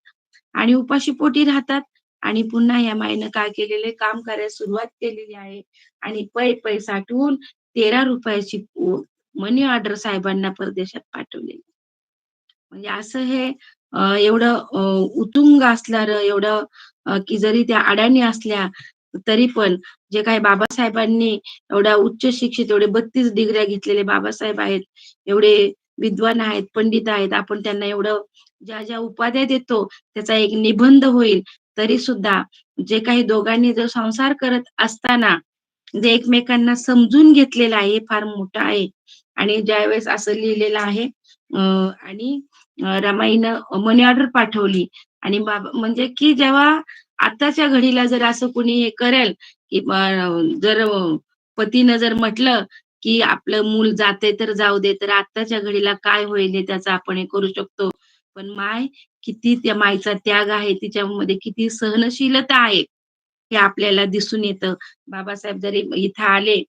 आणि उपाशी पोटी राहतात आणि पुन्हा या माईनं काय केलेलं काम करायला सुरुवात केलेली आहे आणि पै-पै साठवून ₹13 ची मनी ऑर्डर साहेबांना परदेशात पाठवलेली. म्हणजे असं हे एवढं उतुंग असणारं एवढं की जरी त्या अडाणी असल्या, तरी पण जे काही बाबासाहेबांनी एवढ्या उच्च शिक्षित एवढे 32 डिग्र्या घेतलेले बाबासाहेब आहेत. एवढे विद्वान आहेत, पंडित आहेत. आपण त्यांना एवढं ज्या उपाध्या देतो, त्याचा एक निबंध होईल. तरी सुद्धा जे काही दोघांनी जो संसार करत असताना, जे एकमेकांना समजून घेतलेलं आहे, हे फार मोठं आहे. आणि ज्यावेळेस असं लिहिलेलं आहे आणि रमाईनं मनी ऑर्डर पाठवली आणि म्हणजे की जेव्हा आताच्या घडीला जर असं कोणी हे करेल, की जर पतीनं जर म्हटलं, की आपलं मूल जातंय तर जाऊ दे, तर आत्ताच्या घडीला काय होईल हे त्याचा आपण हे करू शकतो. पण माय किती त्या माईचा त्याग आहे, तिच्यामध्ये किती सहनशीलता आहे, हे आपल्याला दिसून येतं. बाबासाहेब जरी इथं आले,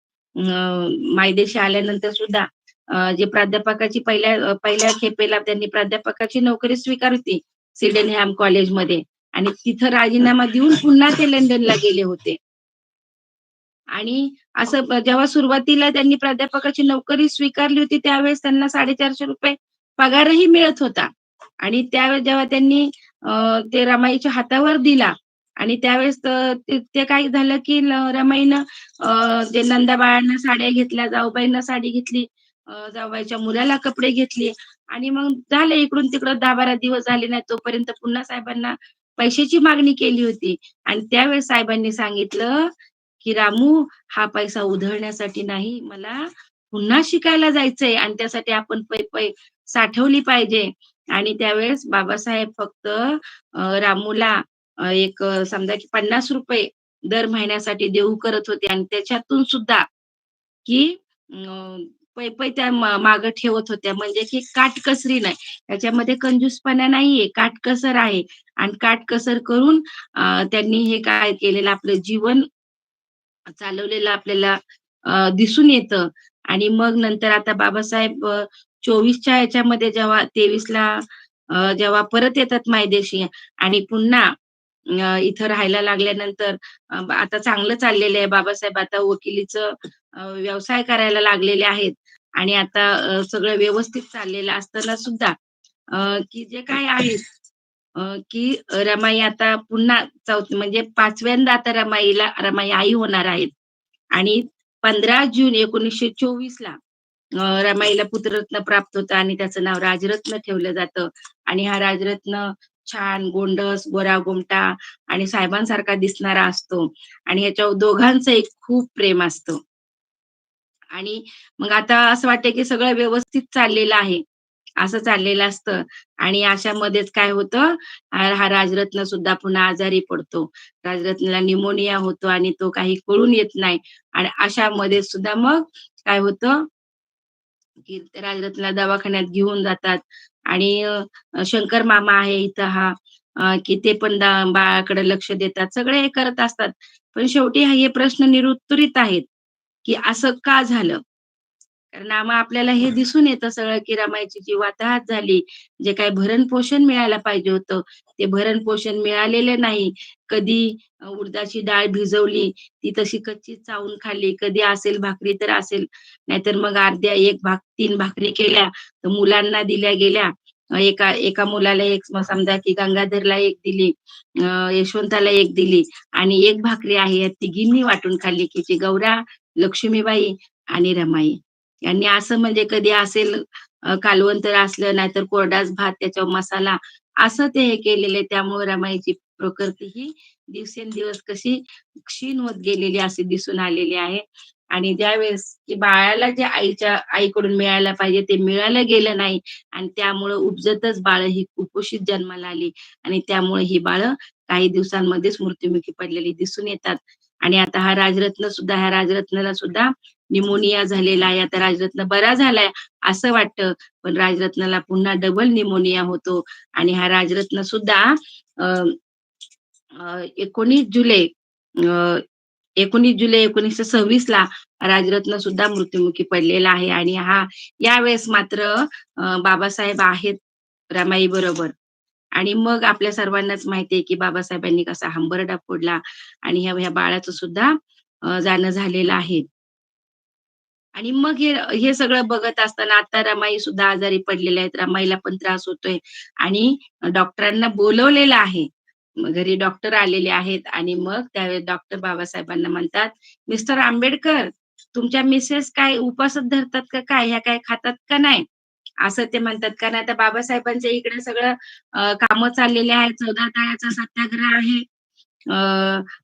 मायदेशी आल्यानंतर सुद्धा जे प्राध्यापकाची पहिल्या खेपेला त्यांनी प्राध्यापकाची नोकरी स्वीकारली सिडेनहॅम कॉलेजमध्ये आणि तिथं राजीनामा देऊन पुन्हा ते लंडनला गेले होते. आणि असं जेव्हा सुरुवातीला त्यांनी प्राध्यापकाची नोकरी स्वीकारली होती, त्यावेळेस त्यांना ₹450 पगारही मिळत होता. आणि त्यावेळेस जेव्हा त्यांनी ते रमाईच्या हातावर दिला आणि त्यावेळेस ते ते काय झालं, की रमाईनं जे नंदाबाळांना साड्या घेतल्या, जाऊबाईंना साडी घेतली, जाऊबाईच्या मुलाला कपडे घेतले आणि मग झालं इकडून-तिकडं 10-12 दिवस झाले नाही, तोपर्यंत पुन्हा साहेबांना पैशाची मागणी केली होती आणि त्यावेळेस साहेबांनी सांगितलं, की "रामू, हा पैसा उधळण्यासाठी नाही, मला पुन्हा शिकायला जायचंय आणि त्यासाठी आपण पै-पै साठवली पाहिजे." आणि त्यावेळेस बाबासाहेब फक्त रामूला एक समजा की ₹50 दर महिन्यासाठी देऊ करत होते आणि त्याच्यातून सुद्धा की पै-पै त्या मागं ठेवत होत्या. म्हणजे की काटकसरी नाही. त्याच्यामध्ये कंजूसपणा नाहीये, काटकसर आहे आणि काटकसर करून त्यांनी हे काय केलेलं आपलं जीवन चालवलेलं आपल्याला दिसून येतं आणि मग नंतर आता बाबासाहेब 24च्या ह्याच्यामध्ये जेव्हा 23ला जेव्हा परत येतात मायदेशी आणि पुन्हा इथं राहायला लागल्यानंतर आता चांगलं चाललेलं आहे. बाबासाहेब आता वकिलीचं व्यवसाय करायला लागलेले आहेत आणि आता सगळं व्यवस्थित चाललेलं असताना सुद्धा की जे काही आहे की रमाई आता पुन्हा म्हणजे 5व्यांदा आता रमाई आई होणार आहेत आणि 15 जून 1924ला रमाईला पुत्ररत्न प्राप्त होतं आणि त्याचं नाव राजरत्न ठेवलं जातं आणि हा राजरत्न छान, गोंडस, गोरा-गोमटा आणि साहेबांसारखा दिसणारा असतो आणि ह्याच्यावर दोघांचं एक खूप प्रेम असतं. आणि मग आता असं वाटतंय की सगळं व्यवस्थित चाललेलं आहे. असं चाललेलं असतं आणि अशामध्येच काय होतं, हा राजरत्न सुद्धा पुन्हा आजारी पडतो. राजरत्नला न्यूमोनिया होतो आणि तो काही कळून येत नाही आणि अशामध्ये सुद्धा मग काय होतं, की राजरत्नला दवाखान्यात घेऊन जातात आणि शंकर मामा आहे इथं हा, की ते पण बाळाकडे लक्ष देतात. सगळे हे करत असतात. पण शेवटी हे प्रश्न निरुत्तरित आहेत, की असं का झालं? कारण आपल्याला हे दिसून येतं सगळं, की रमाईची जी वाताहत झाली. जे काही भरण-पोषण मिळायला पाहिजे होतं, ते भरण-पोषण मिळालेलं नाही. कधी उडदाची डाळ भिजवली, ती तशी कच्ची चावून खाल्ली. कधी असेल भाकरी तर असेल, नाहीतर मग अर्ध्या 1 3 भाकरी केल्या, तर मुलांना दिल्या गेल्या. एका एका मुलाला एक समजा, की गंगाधरला 1 दिली, यशवंताला 1 दिली आणि 1 भाकरी आहे, या तिघींनी वाटून खाल्ली, की ती गौरा, लक्ष्मीबाई आणि रमाई. यांनी असं म्हणजे कधी असेल कालवण तर असलं, नाहीतर कोरडाच भात, त्याच्यावर मसाला, असं ते हे केलेलं आहे. त्यामुळे रमाईची प्रकृती ही दिवसेंदिवस कशी क्षीण होत गेलेली अशी दिसून आलेली आहे. आणि ज्यावेळेस की बाळाला जे आईकडून मिळायला पाहिजे ते मिळालं गेलं नाही आणि त्यामुळं उपजतच बाळं ही कुपोषित जन्माला आली आणि त्यामुळे ही बाळं काही दिवसांमध्येच मृत्युमुखी पडलेली दिसून येतात. आणि आता हा राजरत्न सुद्धा, ह्या राजरत्नाला सुद्धा निमोनिया झालेला आहे. आता राजरत्न बरा झालाय असं वाटतं, पण राजरत्नाला पुन्हा डबल निमोनिया होतो आणि हा राजरत्न सुद्धा अ, अ, 19 जुलै अ, 19 जुलै 1926 ला राजरत्न सुद्धा मृत्युमुखी पडलेला आहे आणि यावेळेस मात्र बाबासाहेब आहेत रमाई बरोबर. आणि मग आपल्या सर्वांनाच माहिती आहे, की बाबासाहेबांनी कसा हंबरडा फोडला आणि ह्या ह्या बाळाचं सुद्धा जाणं झालेलं आहे. आणि मग हे सगळं बघत असताना आता रमाई सुद्धा आजारी पडलेल्या आहेत. रमाईला पण त्रास होतोय आणि डॉक्टरांना बोलवलेलं आहे. मग घरी डॉक्टर आलेले आहेत आणि मग त्यावेळेस डॉक्टर बाबासाहेबांना म्हणतात, "मिस्टर आंबेडकर, तुमच्या मिसेस काय उपवासच धरतात का काय? ह्या काय खातात का नाही?" असं ते म्हणतात. कारण आता बाबासाहेबांच्या इकडे सगळं कामं चाललेली आहेत. 14 ताळ्याचा सत्याग्रह आहे. अ,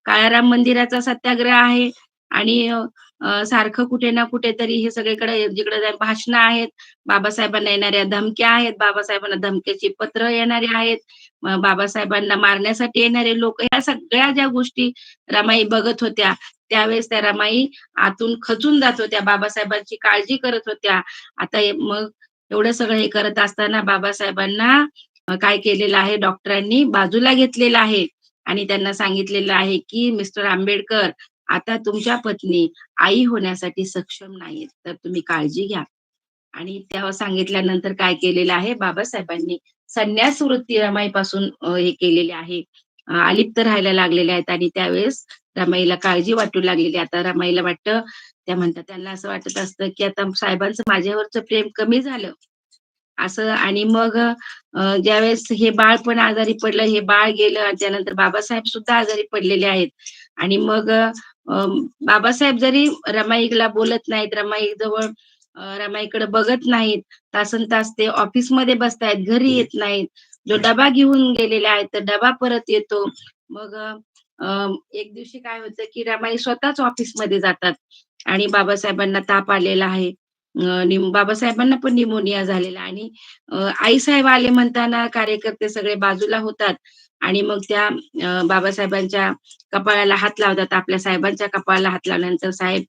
काळाराम मंदिराचा सत्याग्रह आहे आणि सारखं कुठे ना कुठेतरी हे सगळीकडे जिकडे भाषणं आहेत, बाबासाहेबांना येणाऱ्या धमक्या आहेत, बाबासाहेबांना धमक्याची पत्र येणारी आहेत, बाबासाहेबांना मारण्यासाठी येणारे लोकं, ह्या सगळ्या ज्या गोष्टी रमाई बघत होत्या, त्यावेळेस त्या रमाई आतून खचून जात होत्या. बाबासाहेबांची काळजी करत होत्या. आता मग एवढं सगळं हे करत असताना बाबासाहेबांना काय केलेलं आहे, डॉक्टरांनी बाजूला घेतलेलं आहे आणि त्यांना सांगितलेलं आहे, की "मिस्टर आंबेडकर, आता तुमच्या पत्नी आई होण्यासाठी सक्षम नाहीयेत, तर तुम्ही काळजी घ्या." आणि तेव्हा सांगितल्यानंतर काय केलेलं आहे बाबासाहेबांनी संन्यास वृत्ती रमाईपासून हे केलेली आहे. अलिप्त राहायला लागलेल्या आहेत आणि त्यावेळेस रमाईला काळजी वाटू लागलेली. आता रमाईला वाटतं, त्या म्हणतात त्यांना असं वाटत असतं, की आता साहेबांचं माझ्यावरचं प्रेम कमी झालं. असं आणि मग ज्यावेळेस हे बाळ पण आजारी पडलं, हे बाळ गेलं आणि त्यानंतर बाबासाहेब सुद्धा आजारी पडलेले आहेत आणि मग बाबासाहेब जरी रमाईला बोलत नाहीत, रमाईजवळ रमाईकडे बघत नाहीत, तासनतास ते ऑफिसमध्ये बसतायत, घरी येत नाहीत. जो डबा घेऊन गेलेले आहेत, तर डबा परत येतो. मग एक दिवशी काय होतं, की रमाई स्वतःच ऑफिसमध्ये जातात आणि बाबासाहेबांना ताप आलेला आहे. बाबासाहेबांना पण निमोनिया झालेला आणि आई-साहेब आले म्हणताना कार्यकर्ते सगळे बाजूला होतात आणि मग त्या बाबासाहेबांच्या कपाळाला हात लावतात. आपल्या साहेबांच्या कपाळाला हात लावल्यानंतर साहेब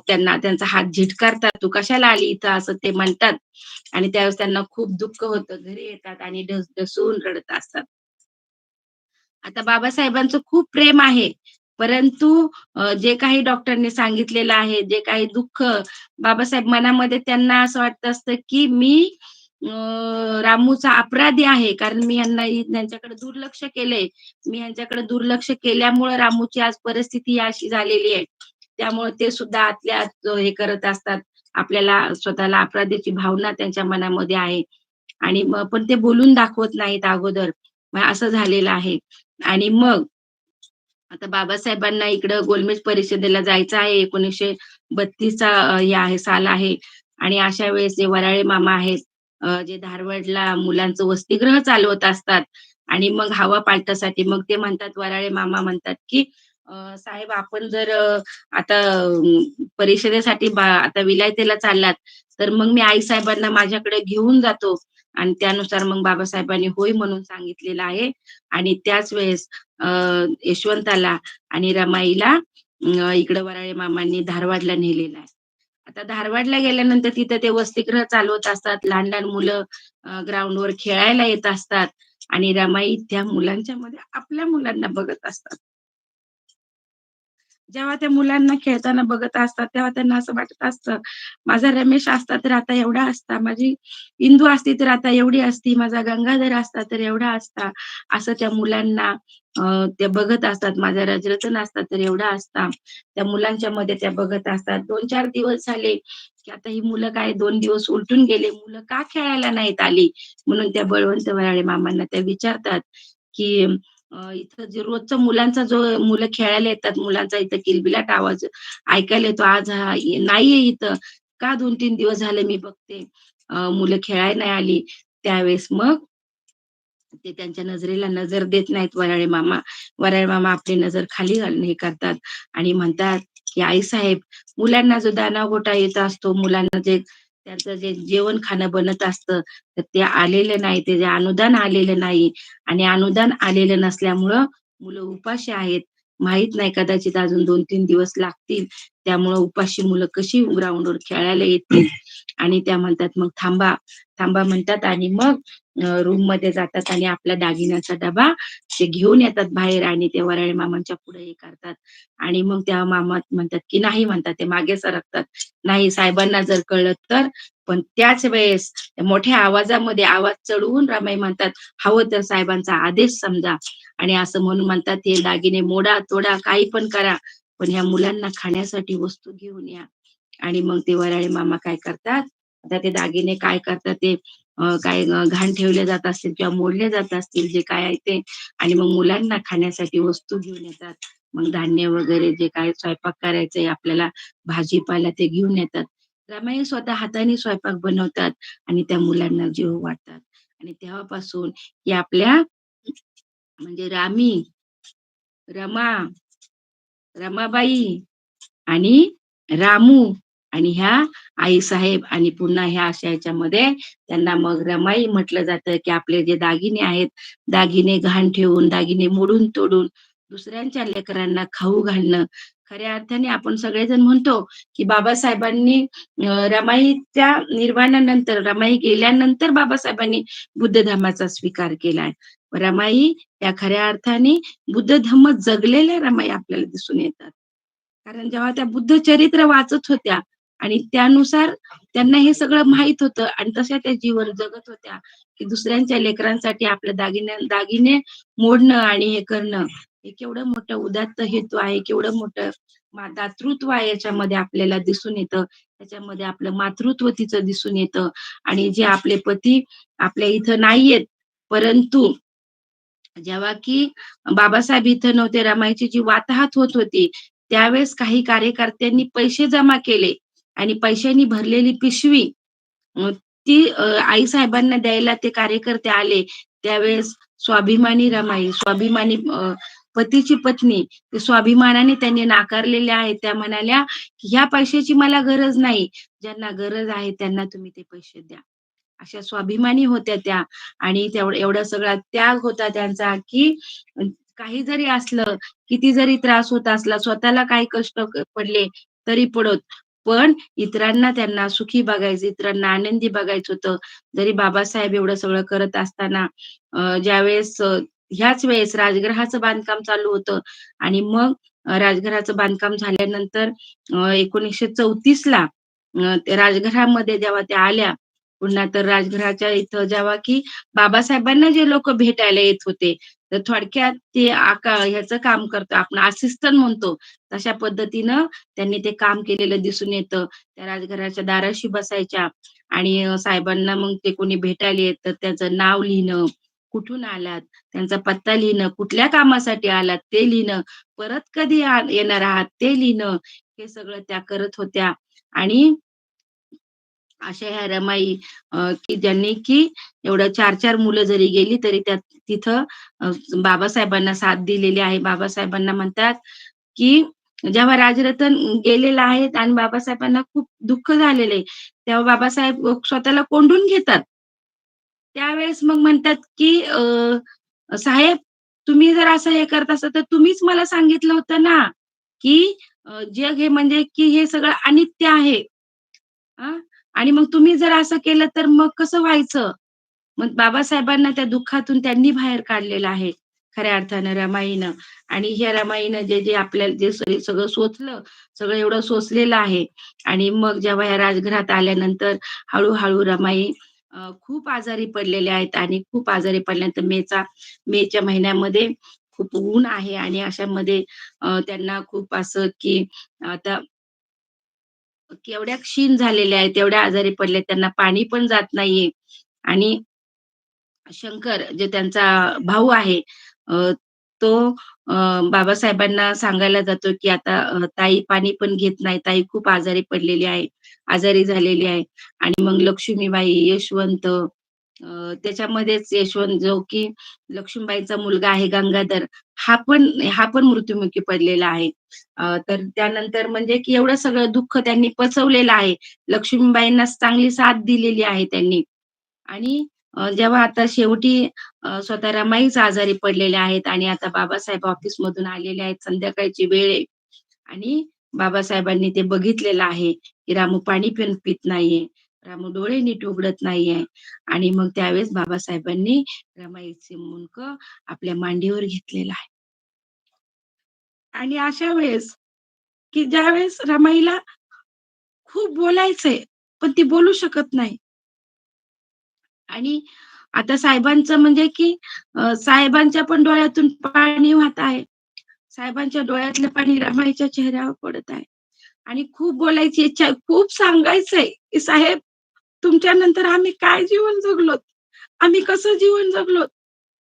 त्यांना त्यांचा हात झिटकारतात. "तू कशाला आली इथं?" असं ते म्हणतात आणि त्यावेळेस त्यांना खूप दुःख होतं. घरी येतात आणि ढसढसून रडत असतात. आता बाबासाहेबांचं खूप प्रेम आहे. परंतु जे काही डॉक्टरनी सांगितलेलं आहे, जे काही दुःख बाबासाहेब मनामध्ये त्यांना असं वाटत असतं, की मी अ, रामूचा अपराधी आहे. कारण मी यांच्याकडे दुर्लक्ष केलंय. मी यांच्याकडे दुर्लक्ष केल्यामुळं रामूची आज परिस्थिती अशी झालेली आहे. त्यामुळे ते सुद्धा आतल्या आत हे करत असतात. आपल्याला स्वतःला अपराधीची भावना त्यांच्या मनामध्ये आहे आणि मग पण ते बोलून दाखवत नाहीत अगोदर. मग असं झालेलं आहे. आणि मग आता बाबासाहेबांना इकडं गोलमेज परिषदेला जायचं आहे. 1932 चा हे आहे साल आहे आणि अशा वेळेस जे वराळे मामा आहेत, जे धारवाडला मुलांचं वसतिगृह चालवत असतात आणि मग हवा पालटासाठी मग ते म्हणतात, वराळे मामा म्हणतात, की "साहेब आपण जर आता परिषदेसाठी आता विलायतेला चाललात, तर मग मी आई-साहेबांना माझ्याकडे घेऊन जातो आणि त्यानुसार मग बाबासाहेबांनी होय म्हणून सांगितलेलं आहे आणि त्याच वेळेस यशवंताला आणि रमाईला इकडं वराळे मामांनी धारवाडला नेलेलं आहे. आता धारवाडला गेल्यानंतर तिथं ते वसतिगृह चालवत असतात. लहान-लहान मुलं ग्राउंडवर खेळायला येत असतात आणि रमाई त्या मुलांच्या मध्ये आपल्या मुलांना बघत असतात. जेव्हा त्या मुलांना खेळताना बघत असतात, तेव्हा त्यांना असं वाटत असतं, माझा रमेश असता तर आता एवढा असता, माझी इंदू असती तर आता एवढी असती, माझा गंगाधर असता तर एवढा असता. असं त्या मुलांना ते बघत असतात. माझा राजरतन असता तर एवढा असता. त्या मुलांच्या मध्ये त्या बघत असतात. 2-4 दिवस झाले, की आता ही मुलं काय 2 दिवस उलटून गेले, मुलं का खेळायला नाहीत आली? म्हणून त्या बळवंत वराळे मामांना त्या विचारतात, की इथं जे रोजचं मुलांचा जो मुलं खेळायला येतात, मुलांचा इथं किलबिलाट आवाज ऐकायला येतो. आज हा नाहीये इथं. का 2-3 दिवस झाले मी बघते, मुलं खेळायला नाही आली. त्यावेळेस मग ते त्यांच्या नजरेला नजर देत नाहीत वराळे मामा. वराळे मामा आपली नजर खाली घालून हे करतात आणि म्हणतात, की "आई-साहेब, मुलांना जो दाना-गोटा येत असतो, मुलांना जे त्यांचं जे जेवण-खाणं बनत असतं, तर ते आलेलं नाही. ते जे अनुदान आलेलं नाही आणि अनुदान आलेलं नसल्यामुळं मुलं उपाशी आहेत. माहीत नाही कदाचित अजून 2-3 दिवस लागतील. त्यामुळं उपाशी मुलं कशी ग्राउंडवर खेळायला येतील?" आणि त्या म्हणतात, "मग थांबा." थांबा म्हणतात आणि मग रूममध्ये जातात आणि आपला दागिन्याचा डबा ते घेऊन येतात बाहेर आणि ते वराळे मामांच्या पुढे हे करतात आणि मग त्या मामा म्हणतात, की नाही म्हणतात ते मागे सरकतात. नाही साहेबांना जर कळलं तर? पण त्याच वेळेस मोठ्या आवाजामध्ये आवाज चढवून रमाई म्हणतात, "हवं तर साहेबांचा आदेश समजा." आणि असं म्हणून म्हणतात, "हे दागिने मोडा, तोडा, काही पण करा, पण ह्या मुलांना खाण्यासाठी वस्तू घेऊन या." आणि मग ते वराळे मामा काय करतात, आता ते दागिने काय करतात ते काय घाण ठेवले जात असतील किंवा मोडले जात असतील जे काय आहे ते आणि मग मुलांना खाण्यासाठी वस्तू घेऊन येतात. मग धान्य वगैरे जे काही स्वयंपाक करायचंय आपल्याला भाजीपाला ते घेऊन येतात. रमाई स्वतः हाताने स्वयंपाक बनवतात आणि त्या मुलांना जेवू वाढतात आणि तेव्हापासून की आपल्या म्हणजे रमा, रमाबाई आणि रामू आणि ह्या आई-साहेब आणि पुन्हा ह्या अशा ह्याच्यामध्ये त्यांना मग रमाई म्हटलं जातं, की आपले जे दागिने आहेत, दागिने घाण ठेवून, दागिने मोडून-तोडून दुसऱ्यांच्या लेकरांना खाऊ घालणं. खऱ्या अर्थाने आपण सगळेजण म्हणतो, की बाबासाहेबांनी रमाईच्या निर्वाणानंतर, रमाई गेल्यानंतर बाबासाहेबांनी बुद्ध धर्माचा स्वीकार केलाय. रमाई या खऱ्या अर्थाने बुद्ध धम्म जगलेल्या रमाई आपल्याला दिसून येतात. कारण जेव्हा त्या बुद्ध चरित्र वाचत होत्या आणि त्यानुसार त्यांना हे सगळं माहीत होतं आणि तशा त्या जीवन जगत होत्या, की दुसऱ्यांच्या लेकरांसाठी आपल्या दागिने मोडणं आणि हे करणं, हे केवढं मोठं उदात्त हेतू आहे, केवढं मोठं दातृत्व आहे याच्यामध्ये आपल्याला दिसून येतं. त्याच्यामध्ये आपलं मातृत्व तिचं दिसून येतं आणि जे आपले पती आपल्या इथं नाहीयेत, परंतु जेव्हा की बाबासाहेब इथं नव्हते, रमाईची जी वाताहत होत होती, त्यावेळेस काही कार्यकर्त्यांनी पैसे जमा केले आणि पैशांनी भरलेली पिशवी अ, ती आई-साहेबांना द्यायला ते कार्यकर्ते आले. त्यावेळेस स्वाभिमानी रमाई, स्वाभिमानी पतीची पत्नी, ते स्वाभिमानाने त्यांनी नाकारलेले आहे. त्या म्हणाल्या, की "ह्या पैशाची मला गरज नाही. ज्यांना गरज आहे त्यांना तुम्ही ते पैसे द्या." अशा स्वाभिमानी होत्या त्या आणि एवढा सगळा त्याग होता त्यांचा, की अ, काही जरी असलं, किती जरी त्रास होत असला, स्वतःला काही कष्ट पडले तरी पडोत. पण इतरांना त्यांना सुखी बघायचं, इतरांना आनंदी बघायचं होतं. जरी बाबासाहेब एवढं सगळं करत असताना ज्यावेळेस ह्याच वेळेस राजगृहाचं बांधकाम चालू होतं आणि मग राजघराचं बांधकाम झाल्यानंतर 1934 ला ते राजघरामध्ये जेव्हा त्या आल्या, पुन्हा तर राजघराच्या इथं जेव्हा की बाबासाहेबांना जे लोकं भेटायला येत होते, तर थोडक्यात ते ह्याचं काम करतो आपण असिस्टंट म्हणतो. तशा पद्धतीनं त्यांनी ते काम केलेलं दिसून येतं. त्या राजघराच्या दाराशी बसायच्या आणि साहेबांना मग ते कोणी भेटायला येतं, त्याचं नाव लिहिणं, कुठून आलात, त्यांचा पत्ता लिहिणं, कुठल्या कामासाठी आलात ते लिहिणं, परत कधी येणार आहात ते लिहिणं, हे सगळं त्या करत होत्या आणि अशा ह्या रमाई की ज्यांनी की एवढं 4-4 मुलं जरी गेली तरी त्या तिथं बाबासाहेबांना साथ दिलेली आहे. बाबासाहेबांना म्हणतात, की जेव्हा राजरतन गेलेला आहे आणि बाबासाहेबांना खूप दुःख झालेलं आहे, तेव्हा बाबासाहेब स्वतःला कोंडून घेतात. त्यावेळेस मग म्हणतात, की "साहेब, तुम्ही जर असं हे करत असाल, तर तुम्हीच मला सांगितलं होतं ना, की जग हे म्हणजे की हे सगळं अनित्य आहे. हां, आणि मग तुम्ही जर असं केलं, तर मग कसं व्हायचं?" मग बाबासाहेबांना त्या दुःखातून त्यांनी बाहेर काढलेलं आहे, खऱ्या अर्थानं रमाईनं. आणि ह्या रमाईनं जे आपल्याला जे सगळं सोसलं, सगळं एवढं सोसलेलं आहे. आणि मग जेव्हा या राजघरात आल्यानंतर हळू-हळू रमाई खूप आजारी पडलेल्या आहेत आणि खूप आजारी पडल्यानंतर मेच्या महिन्यामध्ये खूप ऊन आहे आणि अशामध्ये त्यांना खूप असं की आता एवढ्या क्षीण झालेल्या आहेत, एवढ्या आजारी पडले, त्यांना पाणी पण जात नाहीये. आणि शंकर जे त्यांचा भाऊ आहे, अ, तो अ, बाबासाहेबांना सांगायला जातो, की आता ताई पाणी पण घेत नाही. ताई खूप आजारी पडलेली आहे, आजारी झालेली आहे. आणि मग लक्ष्मीबाई, यशवंत, त्याच्यामध्येच यशवंत जो की लक्ष्मीबाईंचा मुलगा आहे गंगाधर, हा पण मृत्युमुखी पडलेला आहे. तर त्यानंतर म्हणजे की एवढं सगळं दुःख त्यांनी पचवलेलं आहे. लक्ष्मीबाईंना चांगली साथ दिलेली आहे त्यांनी. आणि जेव्हा आता शेवटी स्वतः रमाईच आजारी पडलेल्या आहेत आणि आता बाबासाहेब ऑफिसमधून आलेले आहेत, संध्याकाळची वेळ आहे. आणि बाबासाहेबांनी ते बघितलेलं आहे, की रामू पाणी पण पीत नाहीये. रामू डोळे नीट उघडत नाहीये. आणि मग त्यावेळेस बाबासाहेबांनी रमाईचे मुंडकं आपल्या मांडीवर घेतलेलं आहे. आणि अशा वेळेस, की ज्यावेळेस रमाईला खूप बोलायचंय, पण ती बोलू शकत नाही. आणि आता साहेबांचं म्हणजे की साहेबांच्या पण डोळ्यातून पाणी वाहत आहे. साहेबांच्या डोळ्यातलं पाणी रमाईच्या चेहऱ्यावर पडत आहे. आणि खूप बोलायची इच्छा आहे. खूप सांगायचंय, की "साहेब, तुमच्यानंतर आम्ही काय जीवन जगलोत? आम्ही कसं जीवन जगलोत?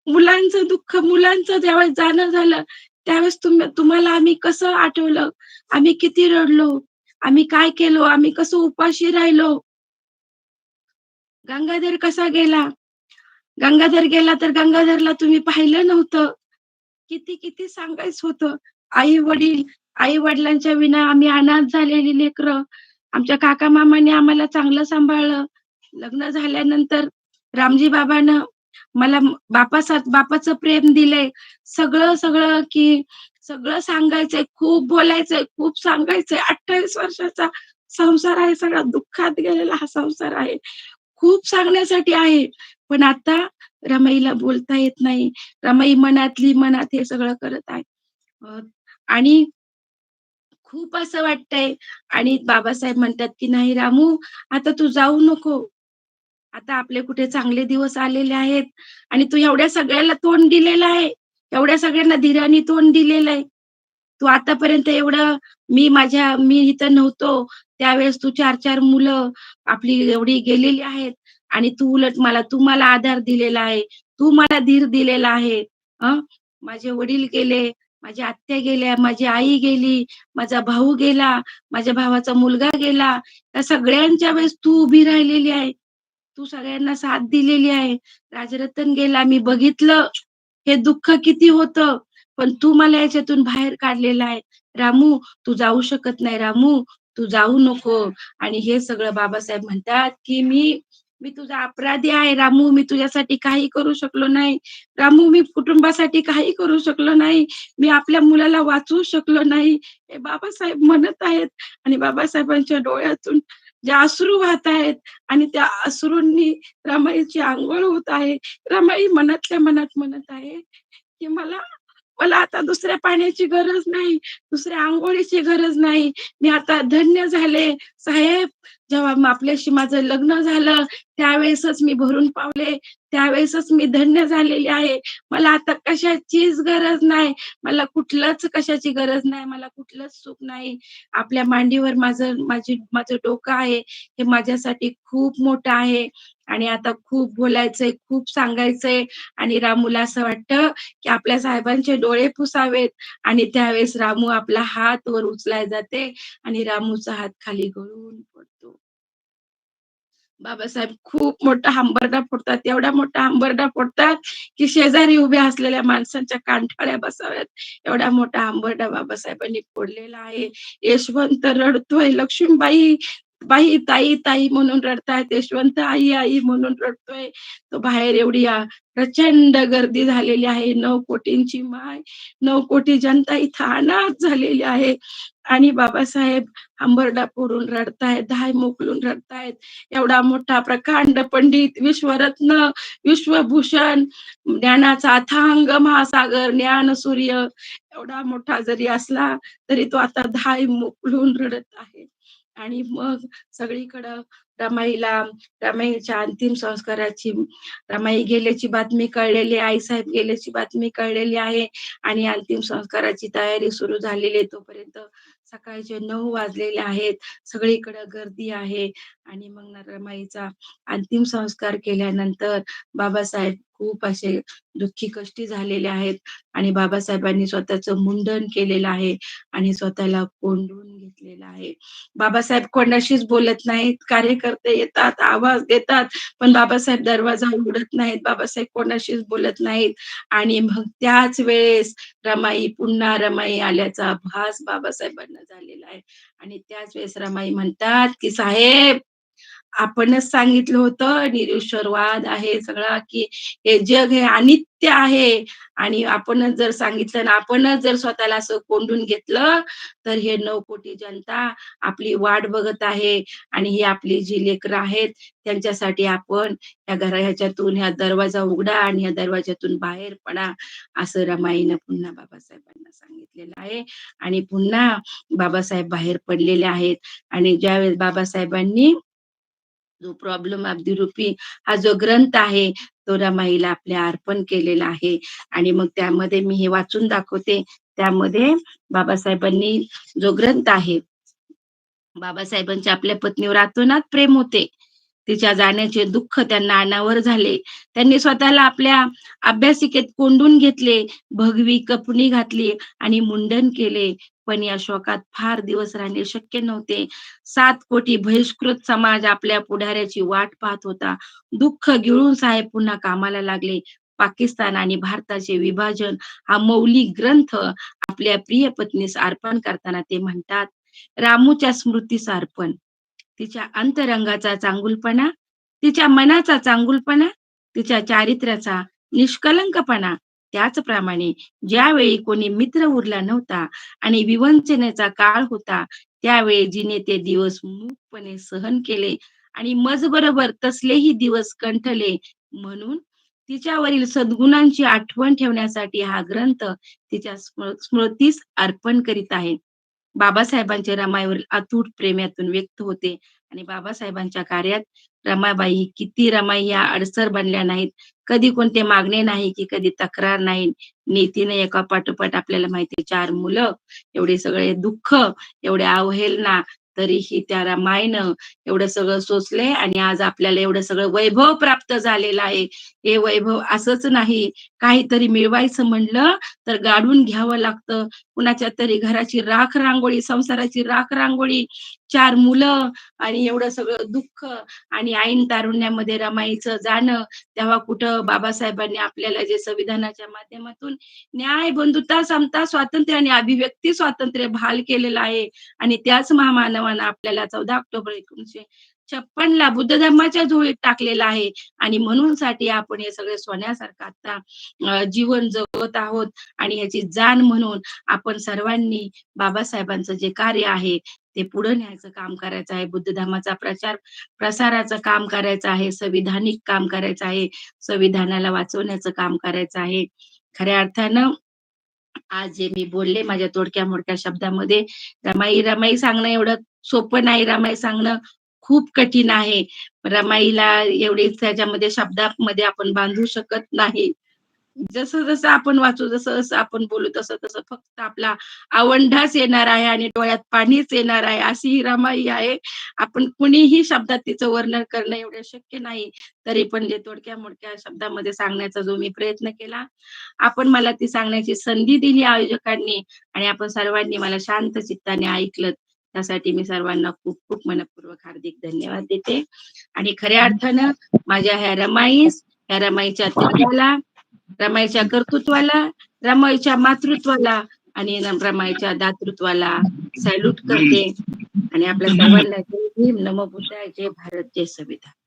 मुलांचं दुःख, मुलांचं ज्यावेळेस जाणं झालं, त्यावेळेस तुम्हाला आम्ही कसं आठवलं? आम्ही किती रडलो? आम्ही काय केलो? आम्ही कसं उपाशी राहिलो? गंगाधर कसा गेला? गंगाधर गेला तर गंगाधरला तुम्ही पाहिलं नव्हतं. किती सांगायचं होतं. आई-वडील, आई-वडिलांच्या विना आम्ही अनाथ झालेली लेकरं. आमच्या काका-मामांनी आम्हाला चांगलं सांभाळलं. लग्न झाल्यानंतर रामजी बाबांनं मला बापाचं प्रेम दिलंय. सगळं की सगळं सांगायचंय, खूप बोलायचंय, खूप सांगायचंय. 28 वर्षाचा संसार आहे, सगळा दुःखात गेलेला हा संसार आहे. खूप सांगण्यासाठी आहे. पण आता रमाईला बोलता येत नाही. रमाई मनातली मनात हे सगळं करत आहे. अ, आणि खूप असं वाटतंय. आणि बाबासाहेब म्हणतात, की "नाही रामू, आता तू जाऊ नको. आता आपले कुठे चांगले दिवस आलेले आहेत आणि तू एवढ्या सगळ्याला तोंड दिलेलं आहे. एवढ्या सगळ्यांना धीराने तोंड दिलेलं आहे. तू आतापर्यंत एवढं मी इथं नव्हतो, त्यावेळेस तू 4-4 मुलं आपली एवढी गेलेली आहेत आणि तू मला आधार दिलेला आहे. तू मला धीर दिलेला आहे. हं. माझे वडील गेले, माझ्या आत्या गेल्या, माझी आई गेली, माझा भाऊ गेला, माझ्या भावाचा मुलगा गेला. त्या सगळ्यांच्या वेळेस तू उभी राहिलेली आहे. तू सगळ्यांना साथ दिलेली आहे. राजरतन गेला, मी बघितलं हे दुःख किती होतं. पण तू मला याच्यातून बाहेर काढलेलं आहे. रामू, तू जाऊ शकत नाही रामू, तू जाऊ नको." आणि हे सगळं बाबासाहेब म्हणतात, की "मी मी तुझा अपराधी आहे रामू. मी तुझ्यासाठी काही करू शकलो नाही. रामू, मी कुटुंबासाठी काही करू शकलो नाही. मी आपल्या मुलाला वाचवू शकलो नाही." हे बाबासाहेब म्हणत आहेत. आणि बाबासाहेबांच्या डोळ्यातून जे अश्रू वाहत आहेत आणि त्या अश्रूंनी रमाईची अंघोळ होत आहे. रमाई मनातल्या मनात म्हणत आहे, की मला मला आता दुसऱ्या पाण्याची गरज नाही, दुसऱ्या अंघोळीची गरज नाही. मी आता धन्य झाले. साहेब, जेव्हा आपल्याशी माझं लग्न झालं, त्यावेळेसच मी भरून पावले. त्यावेळेसच मी धन्य झालेली आहे. मला आता कशाचीच गरज नाही. मला कुठलंच कशाची गरज नाही. मला कुठलंच सुख नाही. आपल्या मांडीवर माझं डोकं आहे. हे माझ्यासाठी खूप मोठं आहे. आणि आता खूप बोलायचंय, खूप सांगायचंय. आणि रामूला असं वाटतं, की आपल्या साहेबांचे डोळे पुसावेत. आणि त्यावेळेस रामू आपला हात वर उचलायला जाते आणि रामूचा हात खाली गळून पडतो. बाबासाहेब खूप मोठा हंबरडा फोडतात. एवढा मोठा हंबरडा फोडतात, की शेजारी उभ्या असलेल्या माणसांच्या कानठळ्या बसाव्यात. एवढा मोठा हंबरडा बाबासाहेबांनी फोडलेला आहे. यशवंत रडतोय, "लक्ष्मीबाई, बाई, ताई, ताई म्हणून रडतायत. यशवंत आई, आई म्हणून रडतोय. तो बाहेर एवढी प्रचंड गर्दी झालेली आहे. 9 कोटींची माय, 9 कोटी जनता इथं अनाथ झालेली आहे. आणि बाबासाहेब हंबरडा फोडून रडतायत, धाय मोकलून रडतायत. एवढा मोठा प्रकांड पंडित, विश्वरत्न, विश्वभूषण, ज्ञानाचा अथांग महासागर, ज्ञानसूर्य एवढा मोठा जरी असला, तरी तो आता धाय मोकलून रडत आहे. आणि मग सगळीकडं रमाईला रमाईच्या अंतिम संस्काराची रमाई गेल्याची बातमी कळलेली आहे, आईसाहेब गेल्याची बातमी कळलेली आहे आणि अंतिम संस्काराची तयारी सुरू झालेली आहे. तोपर्यंत सकाळचे 9 वाजलेले आहेत. सगळीकडे गर्दी आहे आणि मग रमाईचा अंतिम संस्कार केल्यानंतर बाबासाहेब खूप असे दुःखी कष्टी झालेले आहेत आणि बाबासाहेबांनी स्वतःचं मुंडन केलेलं आहे आणि स्वतःला कोंडून घेतलेलं आहे. बाबासाहेब कोणाशीच बोलत नाहीत. कार्यकर्ते येतात, आवाज देतात, पण बाबासाहेब दरवाजा उघडत नाहीत. बाबासाहेब कोणाशीच बोलत नाहीत आणि मग त्याच वेळेस पुन्हा रमाई आल्याचा भास बाबासाहेबांना झालेला आहे आणि त्याच वेळेस रमाई म्हणतात, की "साहेब, आपणच सांगितलं होतं निरीश्वरवाद आहे सगळा, की हे जग हे अनित्य आहे आणि आपणच जर सांगितलं ना आपणच जर स्वतःला असं कोंडून घेतलं, तर हे 9 कोटी जनता आपली वाट बघत आहे आणि ही आपली जी लेकरं आहेत, त्यांच्यासाठी आपण ह्याच्यातून ह्या दरवाजा उघडा आणि ह्या दरवाज्यातून बाहेर पडा, असं रमाईनं पुन्हा बाबासाहेबांना सांगितलेलं आहे आणि पुन्हा बाबासाहेब बाहेर पडलेले आहेत आणि ज्यावेळेस बाबासाहेबांनी जो प्रॉब्लेम ऑफ द रुपी हा जो ग्रंथ आहे, तो रमाईला आपल्या अर्पण केलेला आहे आणि मग त्यामध्ये मी हे वाचून दाखवते. त्यामध्ये बाबासाहेबांनी जो ग्रंथ आहे, बाबासाहेबांचे आपल्या पत्नीवर अतोनात प्रेम होते. तिच्या जाण्याचे दुःख त्यांना अनावर झाले. त्यांनी स्वतःला आपल्या अभ्यासिकेत कोंडून घेतले, भगवी कपणी घातली आणि मुंडन केले. पण या शोकात फार दिवस राहणे शक्य नव्हते. 7 कोटी बहिष्कृत समाज आपल्या पुढाऱ्याची वाट पाहत होता. दुःख गिळून साहेब पुन्हा कामाला लागले. पाकिस्तान आणि भारताचे विभाजन हा मौलिक ग्रंथ आपल्या प्रिय पत्नीस अर्पण करताना ते म्हणतात, रामूच्या स्मृतीस अर्पण. तिच्या अंतरंगाचा चांगुलपणा, तिच्या मनाचा चांगुलपणा, तिच्या चारित्र्याचा निष्कलंकपणा, त्याचप्रमाणे ज्यावेळी कोणी मित्र उरला नव्हता आणि विवंचनेचा काळ होता, त्यावेळी जिने ते दिवस मूकपणे सहन केले आणि मजबरोबर तसलेही दिवस कंठले. म्हणून तिच्यावरील सद्गुणांची आठवण ठेवण्यासाठी हा ग्रंथ तिच्या स्मृतीस अर्पण करीत आहे. बाबासाहेबांचे रमाईवरील अतूट प्रेम यातून व्यक्त होते आणि बाबासाहेबांच्या कार्यात रमाबाई ही किती रमाई या अडसर बनल्या नाहीत. कधी कोणते मागणे नाही, की कधी तक्रार नाही. नीतीने एका पाठोपाठ आपल्याला माहिती आहे 4 मुलं, एवढे सगळे दुःख, एवढ्या अवहेलना, तरीही त्या रमाईनं एवढं सगळं सोसले आणि आज आपल्याला एवढं सगळं वैभव प्राप्त झालेलं आहे. हे वैभव असंच नाही, काहीतरी मिळवायचं म्हणलं तर गाडून घ्यावं लागतं. कुणाच्या तरी घराची राख रांगोळी, संसाराची राख रांगोळी, 4 मुलं आणि एवढं सगळं दुःख आणि ऐन तारुण्यामध्ये रमाईचं जाणं, तेव्हा कुठं बाबासाहेबांनी आपल्याला जे संविधानाच्या माध्यमातून न्याय, बंधुता, समता, स्वातंत्र्य आणि अभिव्यक्ती स्वातंत्र्य बहाल केलेलं आहे आणि त्याच महामानवानं आपल्याला 14 ऑक्टोबर 1956 ला बुद्ध धर्माच्या झोळीत टाकलेलं आहे आणि म्हणून साठी आपण हे सगळे सोन्यासारखं आता जीवन जगत आहोत आणि ह्याची जाण म्हणून आपण सर्वांनी बाबासाहेबांचं जे कार्य आहे ते पुढे न्यायचं काम करायचं आहे. बुद्ध धर्माचा प्रसाराचं काम करायचं आहे. संविधानिक काम करायचं आहे. संविधानाला वाचवण्याचं काम करायचं आहे. खऱ्या अर्थानं आज जे मी बोलले माझ्या तोडक्या-मोडक्या शब्दामध्ये, रमाई सांगणं एवढं सोपं नाही. रमाई सांगणं खूप कठीण आहे. रमाईला एवढी त्याच्यामध्ये शब्दामध्ये आपण बांधू शकत नाही. जसं-जसं आपण वाचू, जसं-जसं आपण बोलू, तसं-तसं फक्त आपला आवंढाच येणार आहे आणि डोळ्यात पाणीच येणार आहे, अशी ही रमाई आहे. आपण कुणीही शब्दात तिचं वर्णन करणं एवढं शक्य नाही. तरी पण जे तोडक्या-मोडक्या शब्दामध्ये सांगण्याचा जो मी प्रयत्न केला, आपण मला ती सांगण्याची संधी दिली आयोजकांनी आणि आपण सर्वांनी मला शांत चित्ताने ऐकलत. त्यासाठी मी सर्वांना खूप-खूप मनःपूर्वक हार्दिक धन्यवाद देते आणि खऱ्या अर्थानं माझ्या ह्या रमाईच्या त्यागाला, रमाईच्या कर्तृत्वाला, रमाईच्या मातृत्वाला आणि रमाईच्या दातृत्वाला सॅल्यूट करते आणि आपल्या सर्वांना भीम, नमो बुद्धाय, जय भारत, जय संविधान.